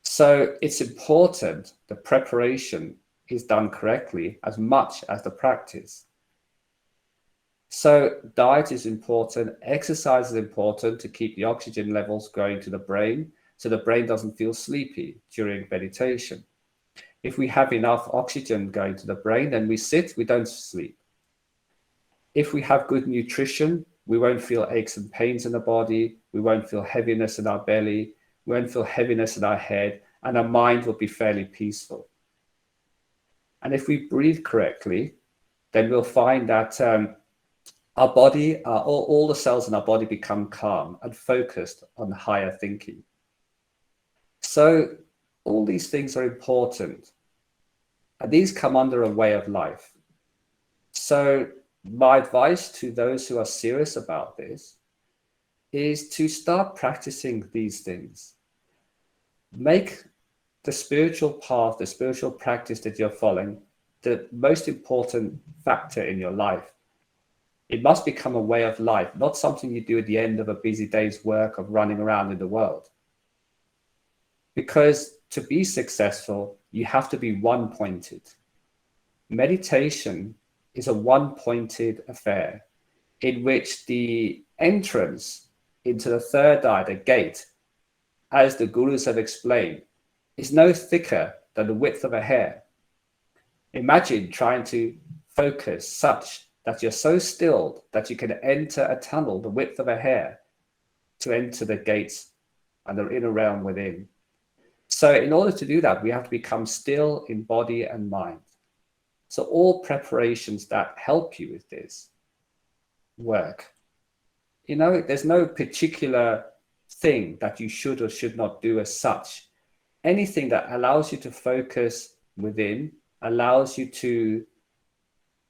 S4: So it's important the preparation is done correctly as much as the practice. So diet is important, exercise is important to keep the oxygen levels going to the brain, so the brain doesn't feel sleepy during meditation. If we have enough oxygen going to the brain, then we sit, we don't sleep. If we have good nutrition, we won't feel aches and pains in the body, we won't feel heaviness in our belly, we won't feel heaviness in our head, and our mind will be fairly peaceful. And if we breathe correctly, then we'll find that our body, all the cells in our body become calm and focused on higher thinking. So all these things are important, and these come under a way of life. So my advice to those who are serious about this is to start practicing these things. Make the spiritual path, the spiritual practice that you're following, the most important factor in your life. It must become a way of life, not something you do at the end of a busy day's work of running around in the world. Because to be successful, you have to be one-pointed. Meditation is a one-pointed affair in which the entrance into the third eye, the gate, as the gurus have explained, is no thicker than the width of a hair. Imagine trying to focus such that you're so stilled that you can enter a tunnel the width of a hair to enter the gates and the inner realm within. So in order to do that, we have to become still in body and mind. So all preparations that help you with this work. You know, there's no particular thing that you should or should not do as such. Anything that allows you to focus within, allows you to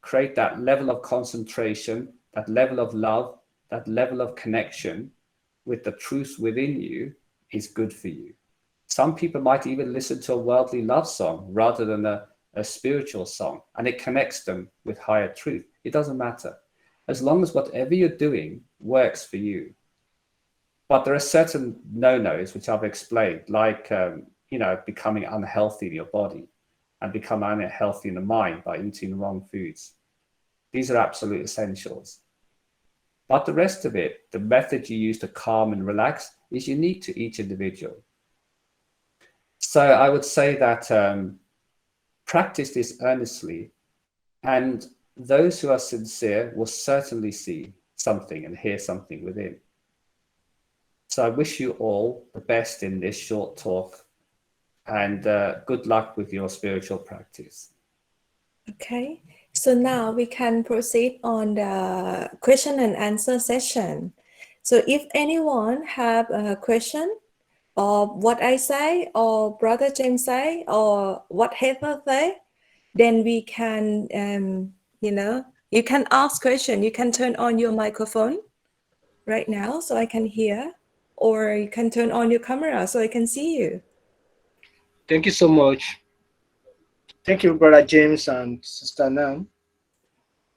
S4: create that level of concentration, that level of love, that level of connection with the truth within you is good for you. Some people might even listen to a worldly love song rather than a spiritual song, and it connects them with higher truth. It doesn't matter, as long as whatever you're doing works for you. But there are certain no-nos which I've explained, like becoming unhealthy in your body and become unhealthy in the mind by eating the wrong foods. These are absolute essentials. But the rest of it, the method you use to calm and relax, is unique to each individual. So I would say that practice this earnestly, and those who are sincere will certainly see something and hear something within. So I wish you all the best in this short talk, and good luck with your spiritual practice.
S3: Okay, so now we can proceed on the question and answer session. So if anyone have a question, or what I say, or Brother James say, or whatever say, then we can, you can ask question. You can turn on your microphone right now so I can hear, or you can turn on your camera so I can see you.
S5: Thank you so much. Thank you, Brother James and Sister Nam.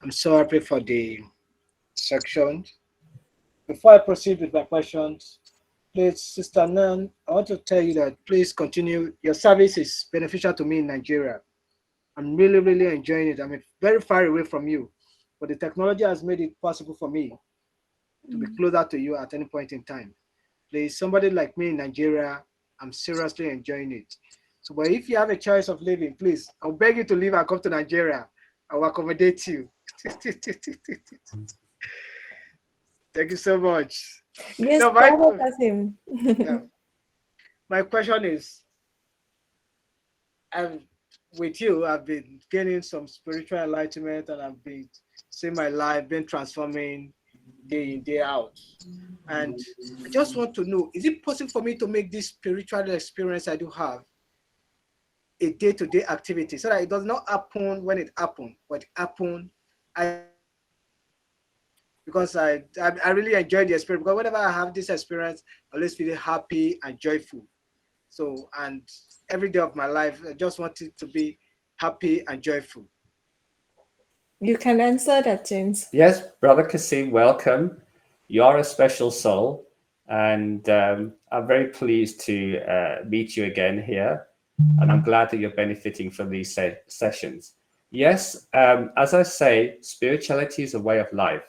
S5: I'm so happy for the section. Before I proceed with my questions, please, Sister Nan, I want to tell you that please continue. Your service is beneficial to me in Nigeria. I'm really, really enjoying it. I'm very far away from you, but the technology has made it possible for me to be closer to you at any point in time. Please, somebody like me in Nigeria, I'm seriously enjoying it. So, but if you have a choice of leaving, please, I'll beg you to leave and come to Nigeria. I will accommodate you. Thank you so much.
S3: Yes,
S5: No,
S3: Brother Kasim.
S5: yeah. My question is, with you, I've been gaining some spiritual enlightenment, and I've been seeing my life been transforming day in, day out. And I just want to know, is it possible for me to make this spiritual experience I do have a day-to-day activity, so that it does not happen when it happens, but it happen because I really enjoy the experience, because whenever I have this experience, I always feel happy and joyful. So, and every day of my life, I just want it to be happy and joyful.
S3: You can answer that, James.
S4: Yes, Brother Kasim, welcome. You are a special soul, and I'm very pleased to meet you again here. And I'm glad that you're benefiting from these sessions. Yes, as I say, spirituality is a way of life.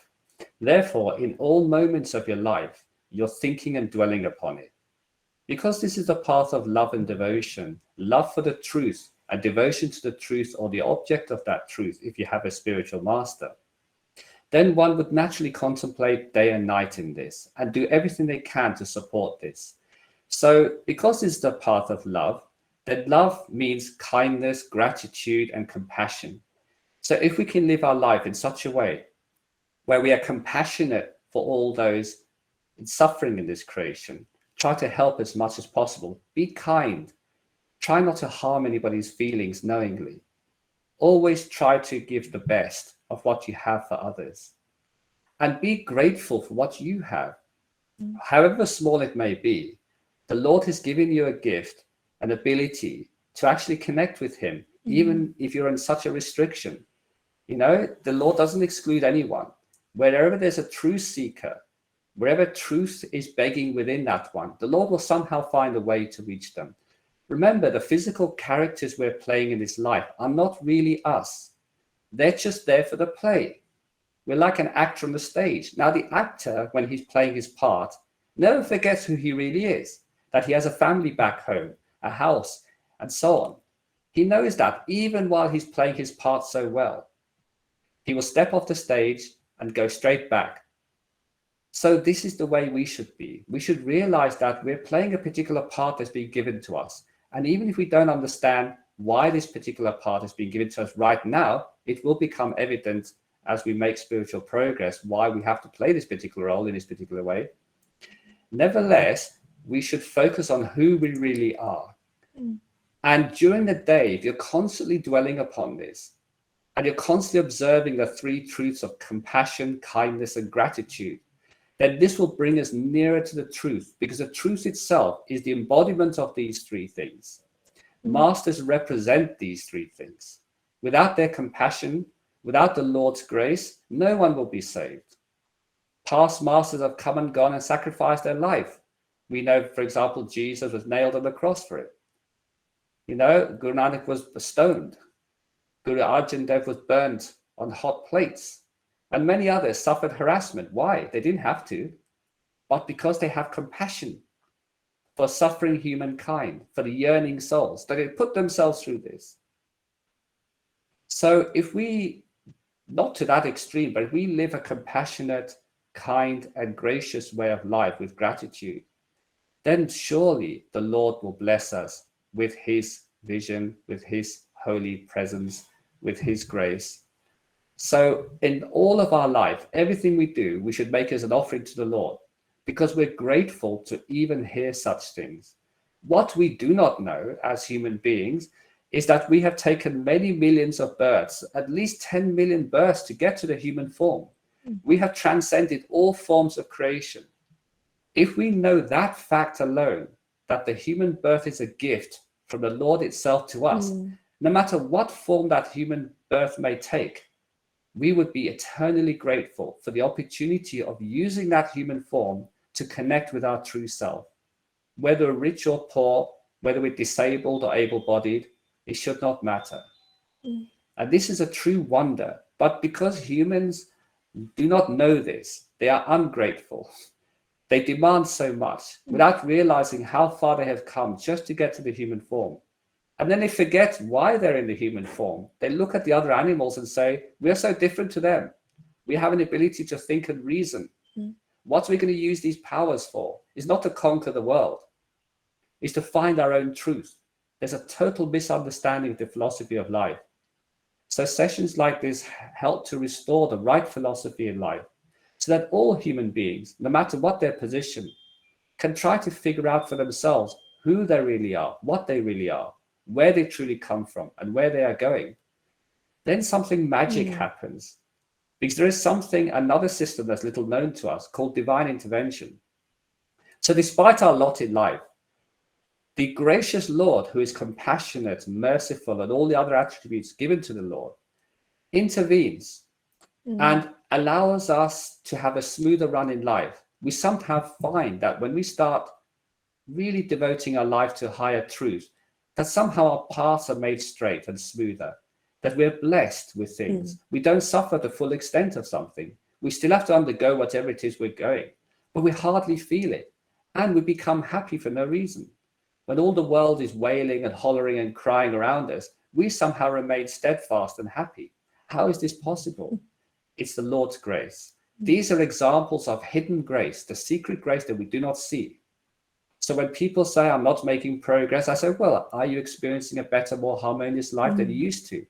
S4: Therefore, in all moments of your life, you're thinking and dwelling upon it. Because this is the path of love and devotion, love for the truth, and devotion to the truth or the object of that truth, if you have a spiritual master, then one would naturally contemplate day and night in this and do everything they can to support this. So because it's the path of love, then love means kindness, gratitude, and compassion. So if we can live our life in such a way where we are compassionate for all those suffering in this creation, try to help as much as possible, be kind, try not to harm anybody's feelings knowingly, always try to give the best of what you have for others, and be grateful for what you have, however small it may be. The Lord has given you a gift, an ability to actually connect with him, even if you're in such a restriction. You know, the Lord doesn't exclude anyone. Wherever there's a truth seeker, wherever truth is begging within that one, the Lord will somehow find a way to reach them. Remember, the physical characters we're playing in this life are not really us. They're just there for the play. We're like an actor on the stage. Now, the actor, when he's playing his part, never forgets who he really is, that he has a family back home, a house, and so on. He knows that even while he's playing his part so well, he will step off the stage and go straight back. So this is the way we should be. We should realize that we're playing a particular part that's been given to us. And even if we don't understand why this particular part has been given to us right now, it will become evident as we make spiritual progress why we have to play this particular role in this particular way. Nevertheless, we should focus on who we really are. And during the day, if you're constantly dwelling upon this, and you're constantly observing the three truths of compassion, kindness, and gratitude, then this will bring us nearer to the truth, because the truth itself is the embodiment of these three things. Masters represent these three things. Without their compassion, without the Lord's grace, no one will be saved. Past masters have come and gone and sacrificed their life. We know, for example, Jesus was nailed on the cross for it. You know, Guru Nanak was stoned. Guru Arjan Dev was burned on hot plates. And many others suffered harassment. Why? They didn't have to, but because they have compassion for suffering humankind, for the yearning souls, that they put themselves through this. So if we, not to that extreme, but if we live a compassionate, kind, and gracious way of life with gratitude, then surely the Lord will bless us with his vision, with his holy presence, with his grace. So in all of our life, everything we do, we should make as an offering to the Lord, because we're grateful to even hear such things. What we do not know as human beings is that we have taken many millions of births, at least 10 million births, to get to the human form. We have transcended all forms of creation. If we know that fact alone, that the human birth is a gift from the Lord itself to us, no matter what form that human birth may take, we would be eternally grateful for the opportunity of using that human form to connect with our true self. Whether rich or poor, whether we're disabled or able-bodied, it should not matter. And this is a true wonder. But because humans do not know this, they are ungrateful. They demand so much without realizing how far they have come just to get to the human form. And then they forget why they're in the human form. They look at the other animals and say, we're so different to them. We have an ability to think and reason. What we're going to use these powers for is not to conquer the world. It's to find our own truth. There's a total misunderstanding of the philosophy of life. So sessions like this help to restore the right philosophy in life so that all human beings, no matter what their position, can try to figure out for themselves who they really are, what they really are, where they truly come from, and where they are going. Then something magic happens. Because there is another system that's little known to us called divine intervention. So despite our lot in life, the gracious Lord, who is compassionate, merciful, and all the other attributes given to the Lord, intervenes and allows us to have a smoother run in life. We somehow find that when we start really devoting our life to higher truth, that somehow our paths are made straight and smoother, that we're blessed with things. We don't suffer the full extent of something. We still have to undergo whatever it is we're going, but we hardly feel it. And we become happy for no reason. When all the world is wailing and hollering and crying around us, we somehow remain steadfast and happy. How is this possible? It's the Lord's grace. These are examples of hidden grace, the secret grace that we do not see. So when people say, I'm not making progress, I say, well, are you experiencing a better, more harmonious life than you used to?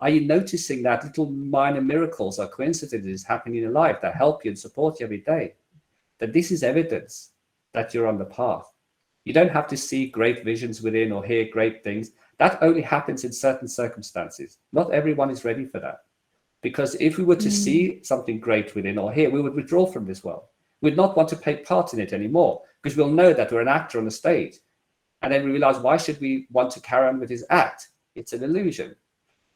S4: Are you noticing that little minor miracles or coincidences happening in your life that help you and support you every day? That this is evidence that you're on the path. You don't have to see great visions within or hear great things. That only happens in certain circumstances. Not everyone is ready for that. Because if we were to see something great within or hear, we would withdraw from this world. We'd not want to take part in it anymore, because we'll know that we're an actor on the stage. And then we realize, why should we want to carry on with his act? It's an illusion.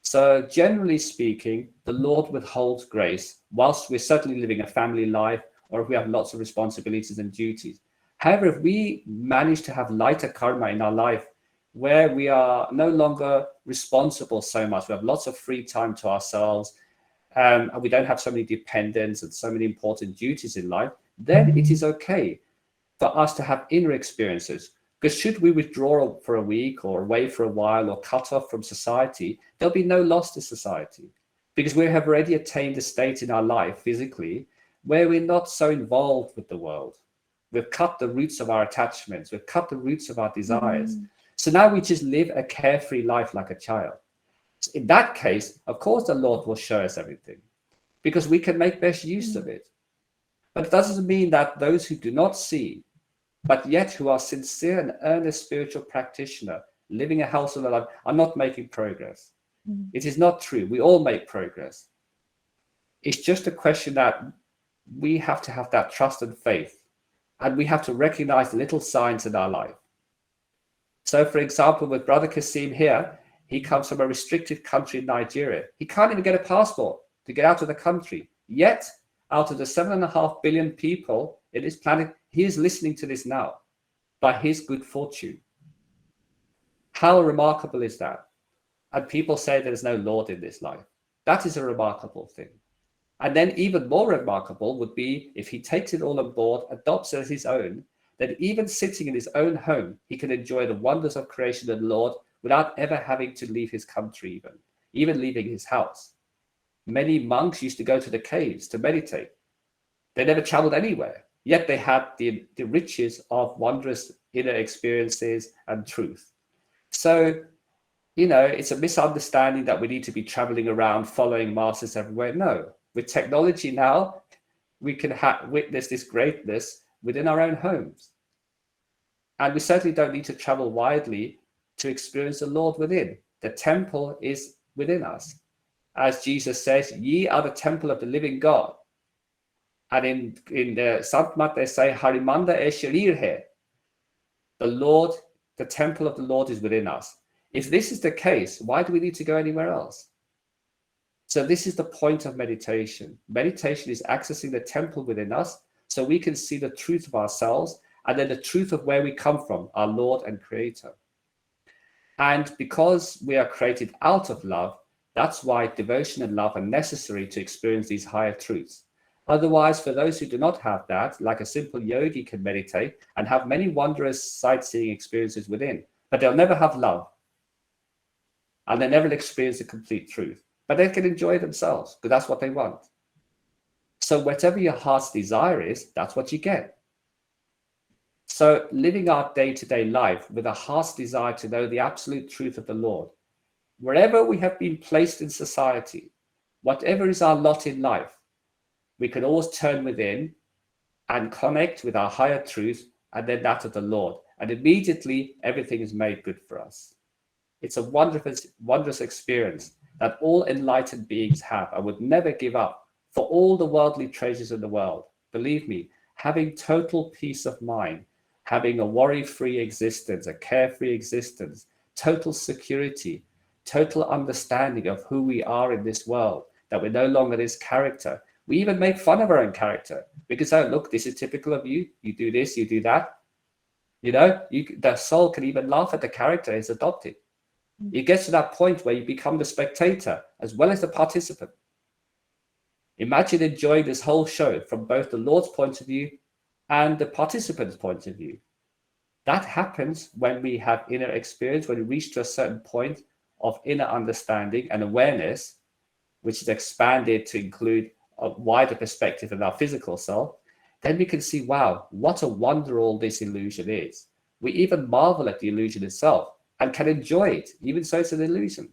S4: So generally speaking, the Lord withholds grace whilst we're certainly living a family life, or if we have lots of responsibilities and duties. However, if we manage to have lighter karma in our life, where we are no longer responsible so much, we have lots of free time to ourselves, and we don't have so many dependents and so many important duties in life, then it is okay for us to have inner experiences. Because should we withdraw for a week or away for a while or cut off from society, there'll be no loss to society. Because we have already attained a state in our life physically where we're not so involved with the world. We've cut the roots of our attachments. We've cut the roots of our desires. So now we just live a carefree life like a child. So in that case, of course, the Lord will show us everything because we can make best use of it. But it doesn't mean that those who do not see, but yet who are sincere and earnest spiritual practitioner, living a healthy life, are not making progress. It is not true. We all make progress. It's just a question that we have to have that trust and faith, and we have to recognize the little signs in our life. So, for example, with Brother Kasim here, he comes from a restricted country in Nigeria. He can't even get a passport to get out of the country. Yet, out of the 7.5 billion people in this planet, he is listening to this now by his good fortune. How remarkable is that? And people say there is no Lord in this life. That is a remarkable thing. And then even more remarkable would be if he takes it all on board, adopts it as his own, that even sitting in his own home, he can enjoy the wonders of creation and Lord without ever having to leave his country, even leaving his house. Many monks used to go to the caves to meditate. They never traveled anywhere, yet they had the riches of wondrous inner experiences and truth. So, it's a misunderstanding that we need to be traveling around following masters everywhere. No, with technology now, we can witness this greatness within our own homes. And we certainly don't need to travel widely to experience the Lord within. The temple is within us. As Jesus says, ye are the temple of the living God. And in the Sant they say, Harimanda e Sharir hai. The Lord, the temple of the Lord is within us. If this is the case, why do we need to go anywhere else? So this is the point of meditation. Meditation is accessing the temple within us so we can see the truth of ourselves and then the truth of where we come from, our Lord and Creator. And because we are created out of love, that's why devotion and love are necessary to experience these higher truths. Otherwise, for those who do not have that, like a simple yogi can meditate and have many wondrous sightseeing experiences within, but they'll never have love. And they never experience the complete truth. But they can enjoy themselves because that's what they want. So whatever your heart's desire is, that's what you get. So living our day-to-day life with a heart's desire to know the absolute truth of the Lord, wherever we have been placed in society, whatever is our lot in life, we can always turn within and connect with our higher truth and then that of the Lord. And immediately everything is made good for us. It's a wondrous experience that all enlightened beings have and would never give up for all the worldly treasures in the world. Believe me, having total peace of mind, having a worry-free existence, a carefree existence, total security, total understanding of who we are in this world, that we're no longer this character. We even make fun of our own character because, oh, look, this is typical of you. You do this, you do that. You know, the soul can even laugh at the character it's adopted. It gets to that point where you become the spectator as well as the participant. Imagine enjoying this whole show from both the Lord's point of view and the participant's point of view. That happens when we have inner experience, when we reach to a certain point of inner understanding and awareness, which is expanded to include a wider perspective of our physical self. Then we can see, wow, what a wonder all this illusion is. We even marvel at the illusion itself and can enjoy it, even so it's an illusion.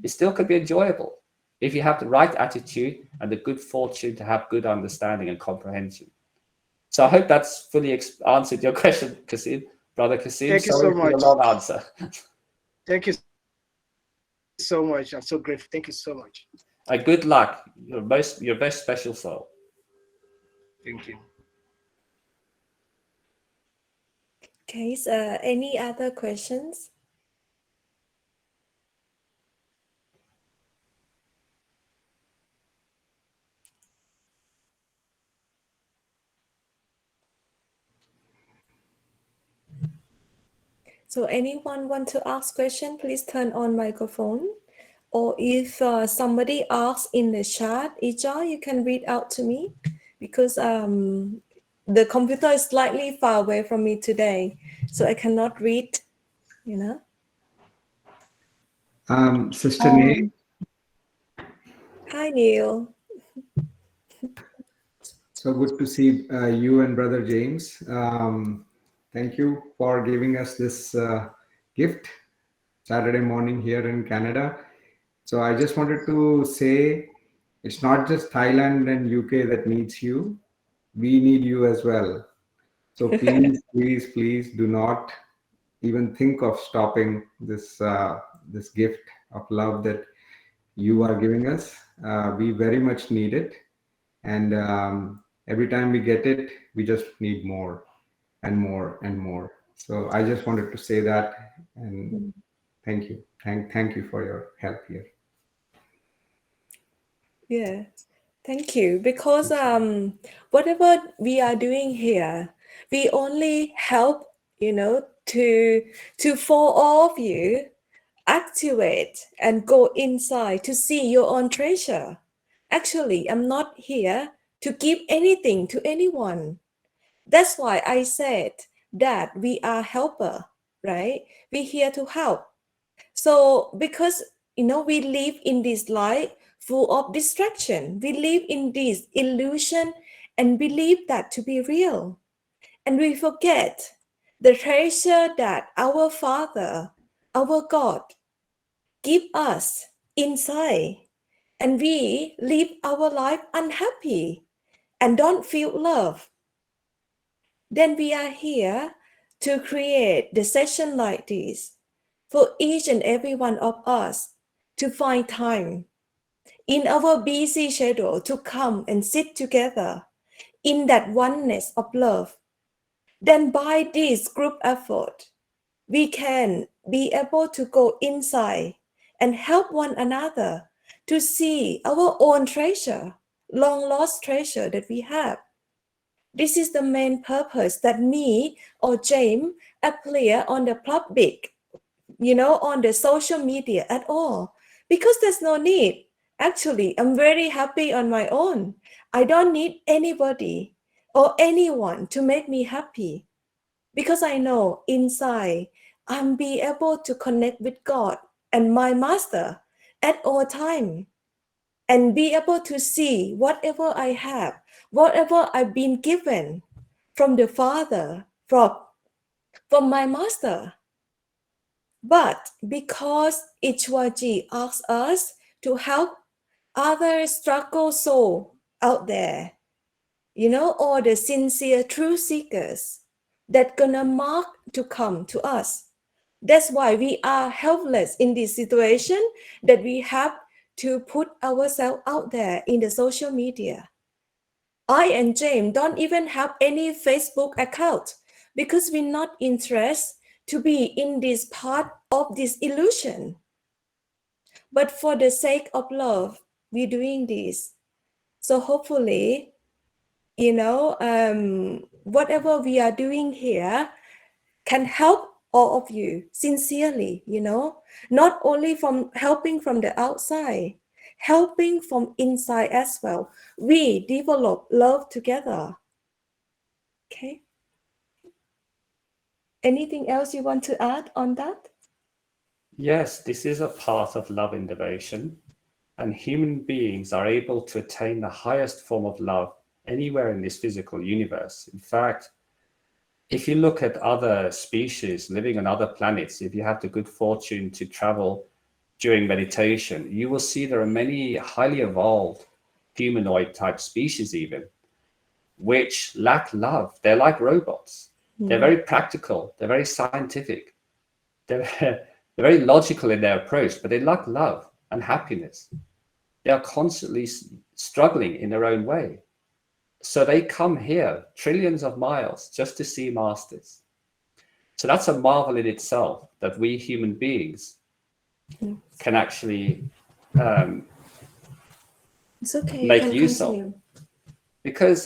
S4: It still can be enjoyable if you have the right attitude and the good fortune to have good understanding and comprehension. So I hope that's fully answered your question, Kasim, Brother Kasim.
S5: Thank you so much.
S4: For the long answer.
S5: Thank you so much. I'm so grateful. Thank you so much.
S4: And good luck. Your best special soul.
S5: Thank you.
S3: Okay, so any other questions? So anyone want to ask question, please turn on microphone. Or if somebody asks in the chat, Ija, you can read out to me because the computer is slightly far away from me today, so I cannot read, you know.
S6: Sister Nate.
S3: Hi, Neil.
S6: So good to see you and Brother James. Thank you for giving us this gift Saturday morning here in Canada. So I just wanted to say it's not just Thailand and UK that needs you. We need you as well. So please, please, please do not even think of stopping this this gift of love that you are giving us. We very much need it. And every time we get it, we just need more and more and more. So I just wanted to say that, and thank you. Thank you for your help here.
S3: Yeah, thank you. Because whatever we are doing here, we only help, you know, to for all of you activate and go inside to see your own treasure. Actually, I'm not here to give anything to anyone. That's why I said that we are helper, right? We're here to help. So because, you know, we live in this life full of distraction. We live in this illusion and believe that to be real. And we forget the treasure that our Father, our God, give us inside. And we live our life unhappy and don't feel love. Then we are here to create the session like this for each and every one of us to find time in our busy schedule to come and sit together in that oneness of love. Then by this group effort, we can be able to go inside and help one another to see our own treasure, long lost treasure that we have. This is the main purpose that me or James appear on the public, on the social media at all, because there's no need. Actually, I'm very happy on my own. I don't need anybody or anyone to make me happy, because I know inside I'm be able to connect with God and my master at all time, and be able to see whatever I have, whatever I've been given from the Father, from my master. But because Ishwarji asks us to help other struggle soul out there, all the sincere truth seekers that gonna mark to come to us. That's why we are helpless in this situation, that we have to put ourselves out there in the social media. I and James don't even have any Facebook account because we're not interested to be in this part of this illusion. But for the sake of love, we're doing this. So hopefully, whatever we are doing here can help all of you sincerely, not only from helping from the outside, helping from inside as well. We develop love together. Okay. Anything else you want to add on that?
S4: Yes, this is a path of love and devotion, and human beings are able to attain the highest form of love anywhere in this physical universe. In fact, if you look at other species living on other planets, if you have the good fortune to travel during meditation, you will see there are many highly evolved humanoid type species even, which lack love. They're like robots. They're very practical. They're very scientific. They're very logical in their approach, but they lack love and happiness. They are constantly struggling in their own way. So they come here trillions of miles just to see masters. So that's a marvel in itself, that we human beings can actually
S3: it's okay,
S4: make use of. Because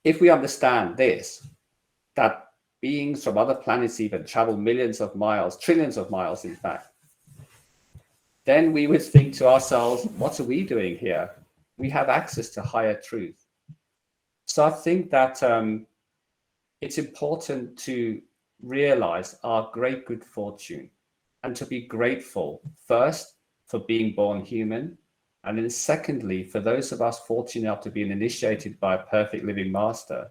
S4: if we understand this, that beings from other planets even travel millions of miles, trillions of miles in fact, then we would think to ourselves, what are we doing here? We have access to higher truth. So I think that it's important to realize our great good fortune and to be grateful first for being born human, and then secondly, for those of us fortunate enough to be initiated by a perfect living master,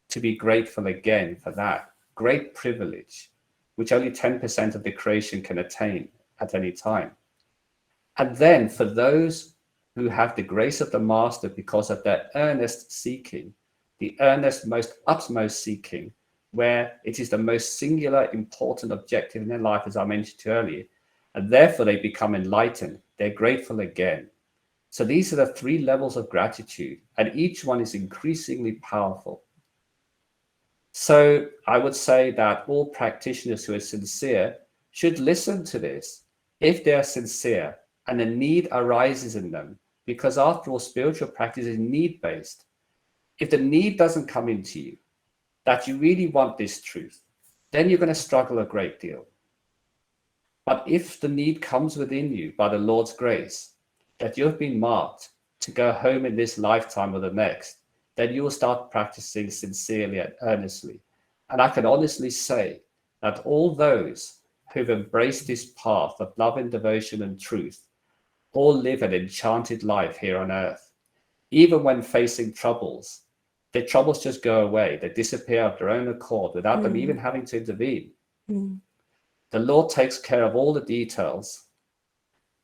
S4: to be grateful again for that great privilege, which only 10% of the creation can attain at any time. And then for those who have the grace of the master because of their earnest seeking, the earnest, most utmost seeking, where it is the most singular, important objective in their life, as I mentioned earlier, and therefore they become enlightened. They're grateful again. So these are the three levels of gratitude, and each one is increasingly powerful. So I would say that all practitioners who are sincere should listen to this if they are sincere and a need arises in them, because after all, spiritual practice is need-based. If the need doesn't come into you, that you really want this truth, then you're going to struggle a great deal. But if the need comes within you by the Lord's grace, that you have been marked to go home in this lifetime or the next, then you will start practicing sincerely and earnestly. And I can honestly say that all those who've embraced this path of love and devotion and truth all live an enchanted life here on earth. Even when facing troubles, their troubles just go away. They disappear of their own accord without them even having to intervene. The Lord takes care of all the details.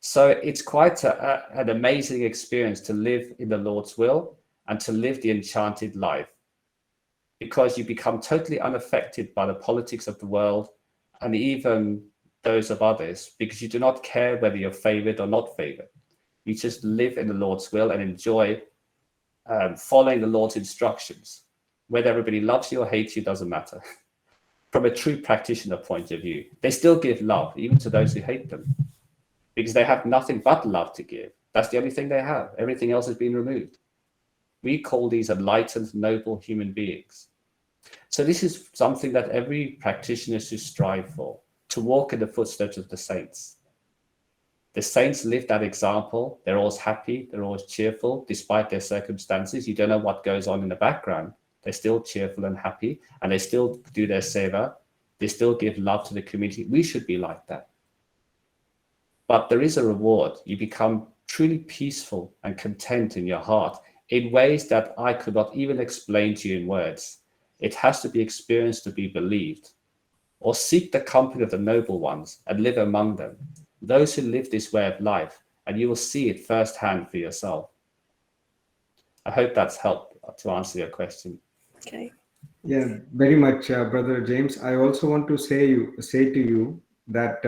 S4: So it's quite an amazing experience to live in the Lord's will and to live the enchanted life. because you become totally unaffected by the politics of the world and even those of others, because you do not care whether you're favored or not favored. You just live in the Lord's will and enjoy following the Lord's instructions. Whether everybody loves you or hates you doesn't matter. From a true practitioner point of view, they still give love, even to those who hate them, because they have nothing but love to give. That's the only thing they have. Everything else has been removed. We call these enlightened, noble human beings. So this is something that every practitioner should strive for, to walk in the footsteps of the saints. The saints live that example. They're always happy. They're always cheerful, despite their circumstances. You don't know what goes on in the background. They're still cheerful and happy, and they still do their seva. They still give love to the community. We should be like that. But there is a reward. You become truly peaceful and content in your heart in ways that I could not even explain to you in words. It has to be experienced to be believed. Or seek the company of the noble ones and live among them, those who live this way of life, and you will see it firsthand for yourself. I hope that's helped to answer your question.
S3: Okay.
S6: Yeah, very much, Brother James. I also want to say to you that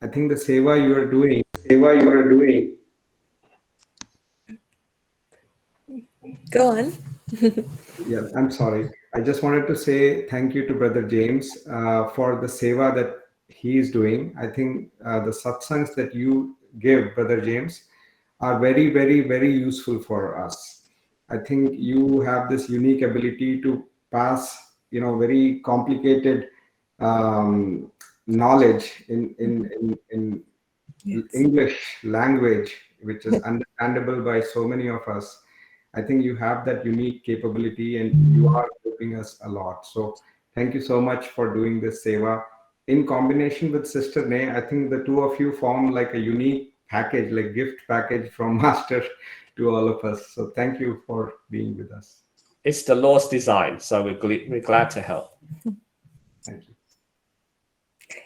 S6: I think the seva you are doing.
S3: Go on.
S6: Yeah, I'm sorry. I just wanted to say thank you to Brother James for the seva that he is doing. I think the satsangs that you give, Brother James, are very, very, very useful for us. I think you have this unique ability to pass, very complicated knowledge in
S3: Yes.
S6: English language, which is understandable by so many of us. I think you have that unique capability and you are helping us a lot. So thank you so much for doing this seva. In combination with Sister Nay, I think the two of you form like a unique package, like gift package from Master to all of us. So thank you for being with us.
S4: It's the Lord's design, so we're glad to help.
S6: Thank you.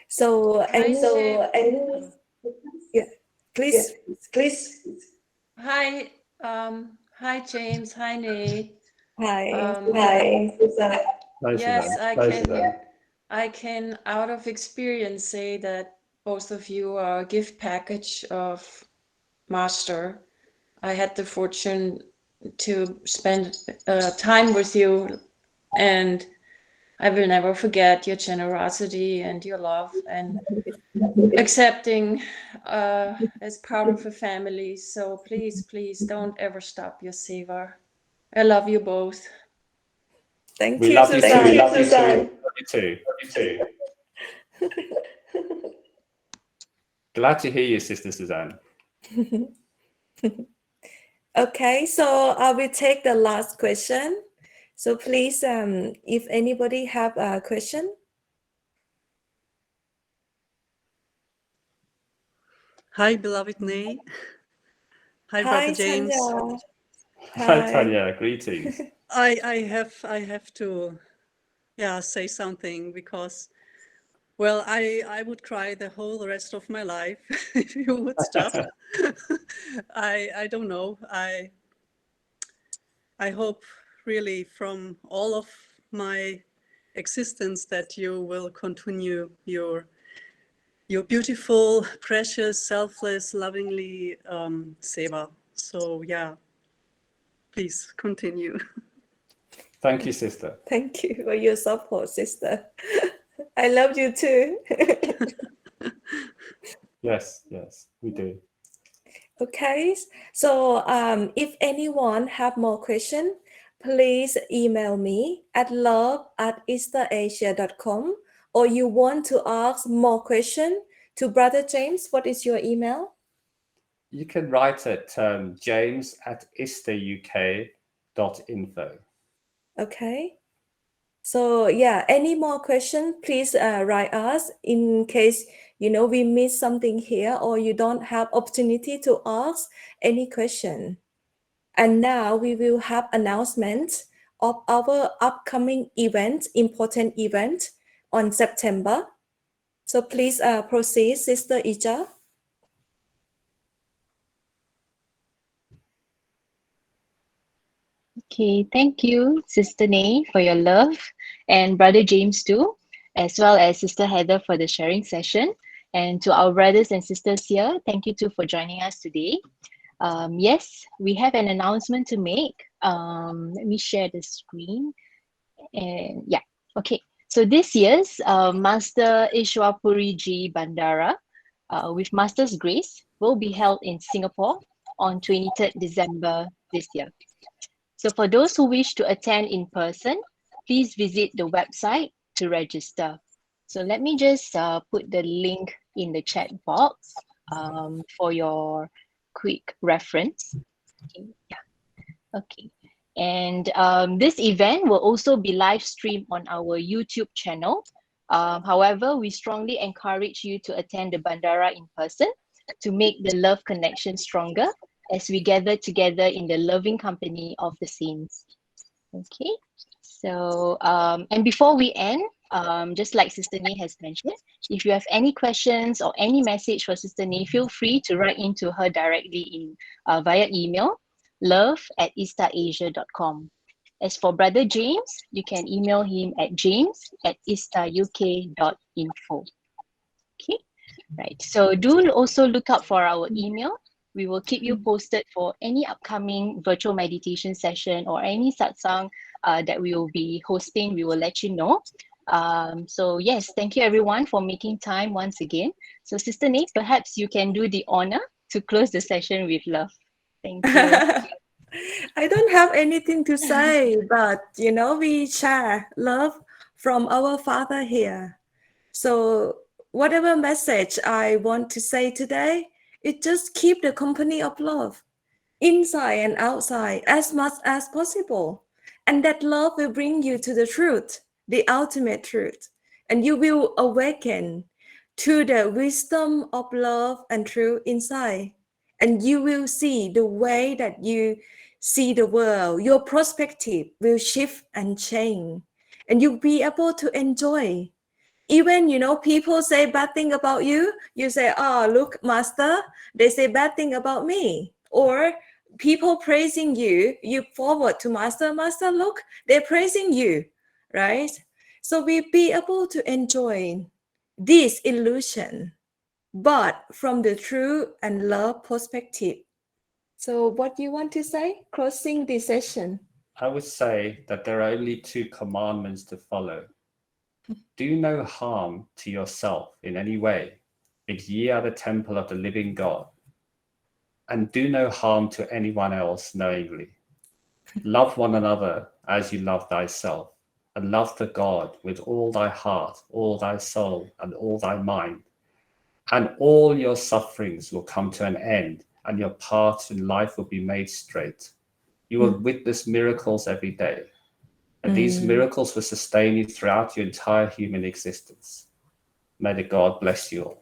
S3: So, yeah, please.
S7: Hi, hi James, hi Nate.
S3: Hi.
S7: Yes, I can out of experience say that both of you are a gift package of Master. I had the fortune to spend time with you, and I will never forget your generosity and your love and accepting as part of a family. So please don't ever stop your seva. I love you both.
S3: Thank
S4: We
S3: you,
S4: love you too.
S3: Susan.
S4: We love you too. Glad to hear you, Sister Suzanne.
S3: Okay, so I will take the last question. So please, if anybody have a question.
S8: Hi, beloved Nay. Hi,
S3: Hi,
S8: Brother James.
S3: Tanya.
S4: Hi, Tanya. Greetings.
S8: I have to, say something because, well, I would cry the whole rest of my life if you would stop. I don't know. I hope really from all of my existence that you will continue your beautiful, precious, selfless, lovingly seva. So yeah, please continue.
S4: Thank you, sister.
S3: Thank you for your support, sister. I love you too.
S4: Yes, we do.
S3: Okay, so if anyone have more question, please email me at love@ISTAasia.com, or you want to ask more question to Brother James, what is your email?
S4: You can write at james@istauk.info.
S3: Okay. So yeah, any more question, please write us in case, we miss something here or you don't have opportunity to ask any question. And now we will have announcement of our upcoming event, important event on September. So please proceed, Sister Ija.
S9: Okay, thank you, Sister Nay, for your love, and Brother James too, as well as Sister Heather for the sharing session. And to our brothers and sisters here, thank you too for joining us today. Yes, we have an announcement to make. Let me share the screen. And yeah, okay. So this year's Master Ishwapuri Ji Bandara with Master's Grace will be held in Singapore on 23rd December this year. So for those who wish to attend in person, please visit the website to register. So let me just put the link in the chat box for your quick reference. Okay. Yeah. Okay. And this event will also be live streamed on our YouTube channel. However, we strongly encourage you to attend the Bandara in person to make the love connection stronger as we gather together in the loving company of the saints. Okay, so and before we end, just like Sister Nay has mentioned, if you have any questions or any message for Sister Nay, feel free to write into her directly in via email, love@ISTAasia.com. As for Brother James, you can email him at james@istauk.info. Okay, right. So do also look out for our email. We will keep you posted for any upcoming virtual meditation session or any satsang that we will be hosting. We will let you know. So yes, thank you everyone for making time once again. So Sister Nay, perhaps you can do the honor to close the session with love. Thank you.
S3: I don't have anything to say, but we share love from our Father here. So whatever message I want to say today, it just keep the company of love inside and outside as much as possible. And that love will bring you to the truth, the ultimate truth. And you will awaken to the wisdom of love and truth inside. And you will see the way that you see the world. Your perspective will shift and change. And you'll be able to enjoy. Even, people say bad thing about you. You say, oh, look, Master, they say bad thing about me. Or people praising you, you forward to Master, Master, look, they're praising you, right? So we be able to enjoy this illusion, but from the true and love perspective. So what do you want to say, closing this session?
S4: I would say that there are only 2 commandments to follow. Do no harm to yourself in any way, if ye are the temple of the living God. And do no harm to anyone else knowingly. Love one another as you love thyself, and love the God with all thy heart, all thy soul, and all thy mind. And all your sufferings will come to an end, and your paths in life will be made straight. You will witness miracles every day. And these miracles will sustain you throughout your entire human existence. May the God bless you all.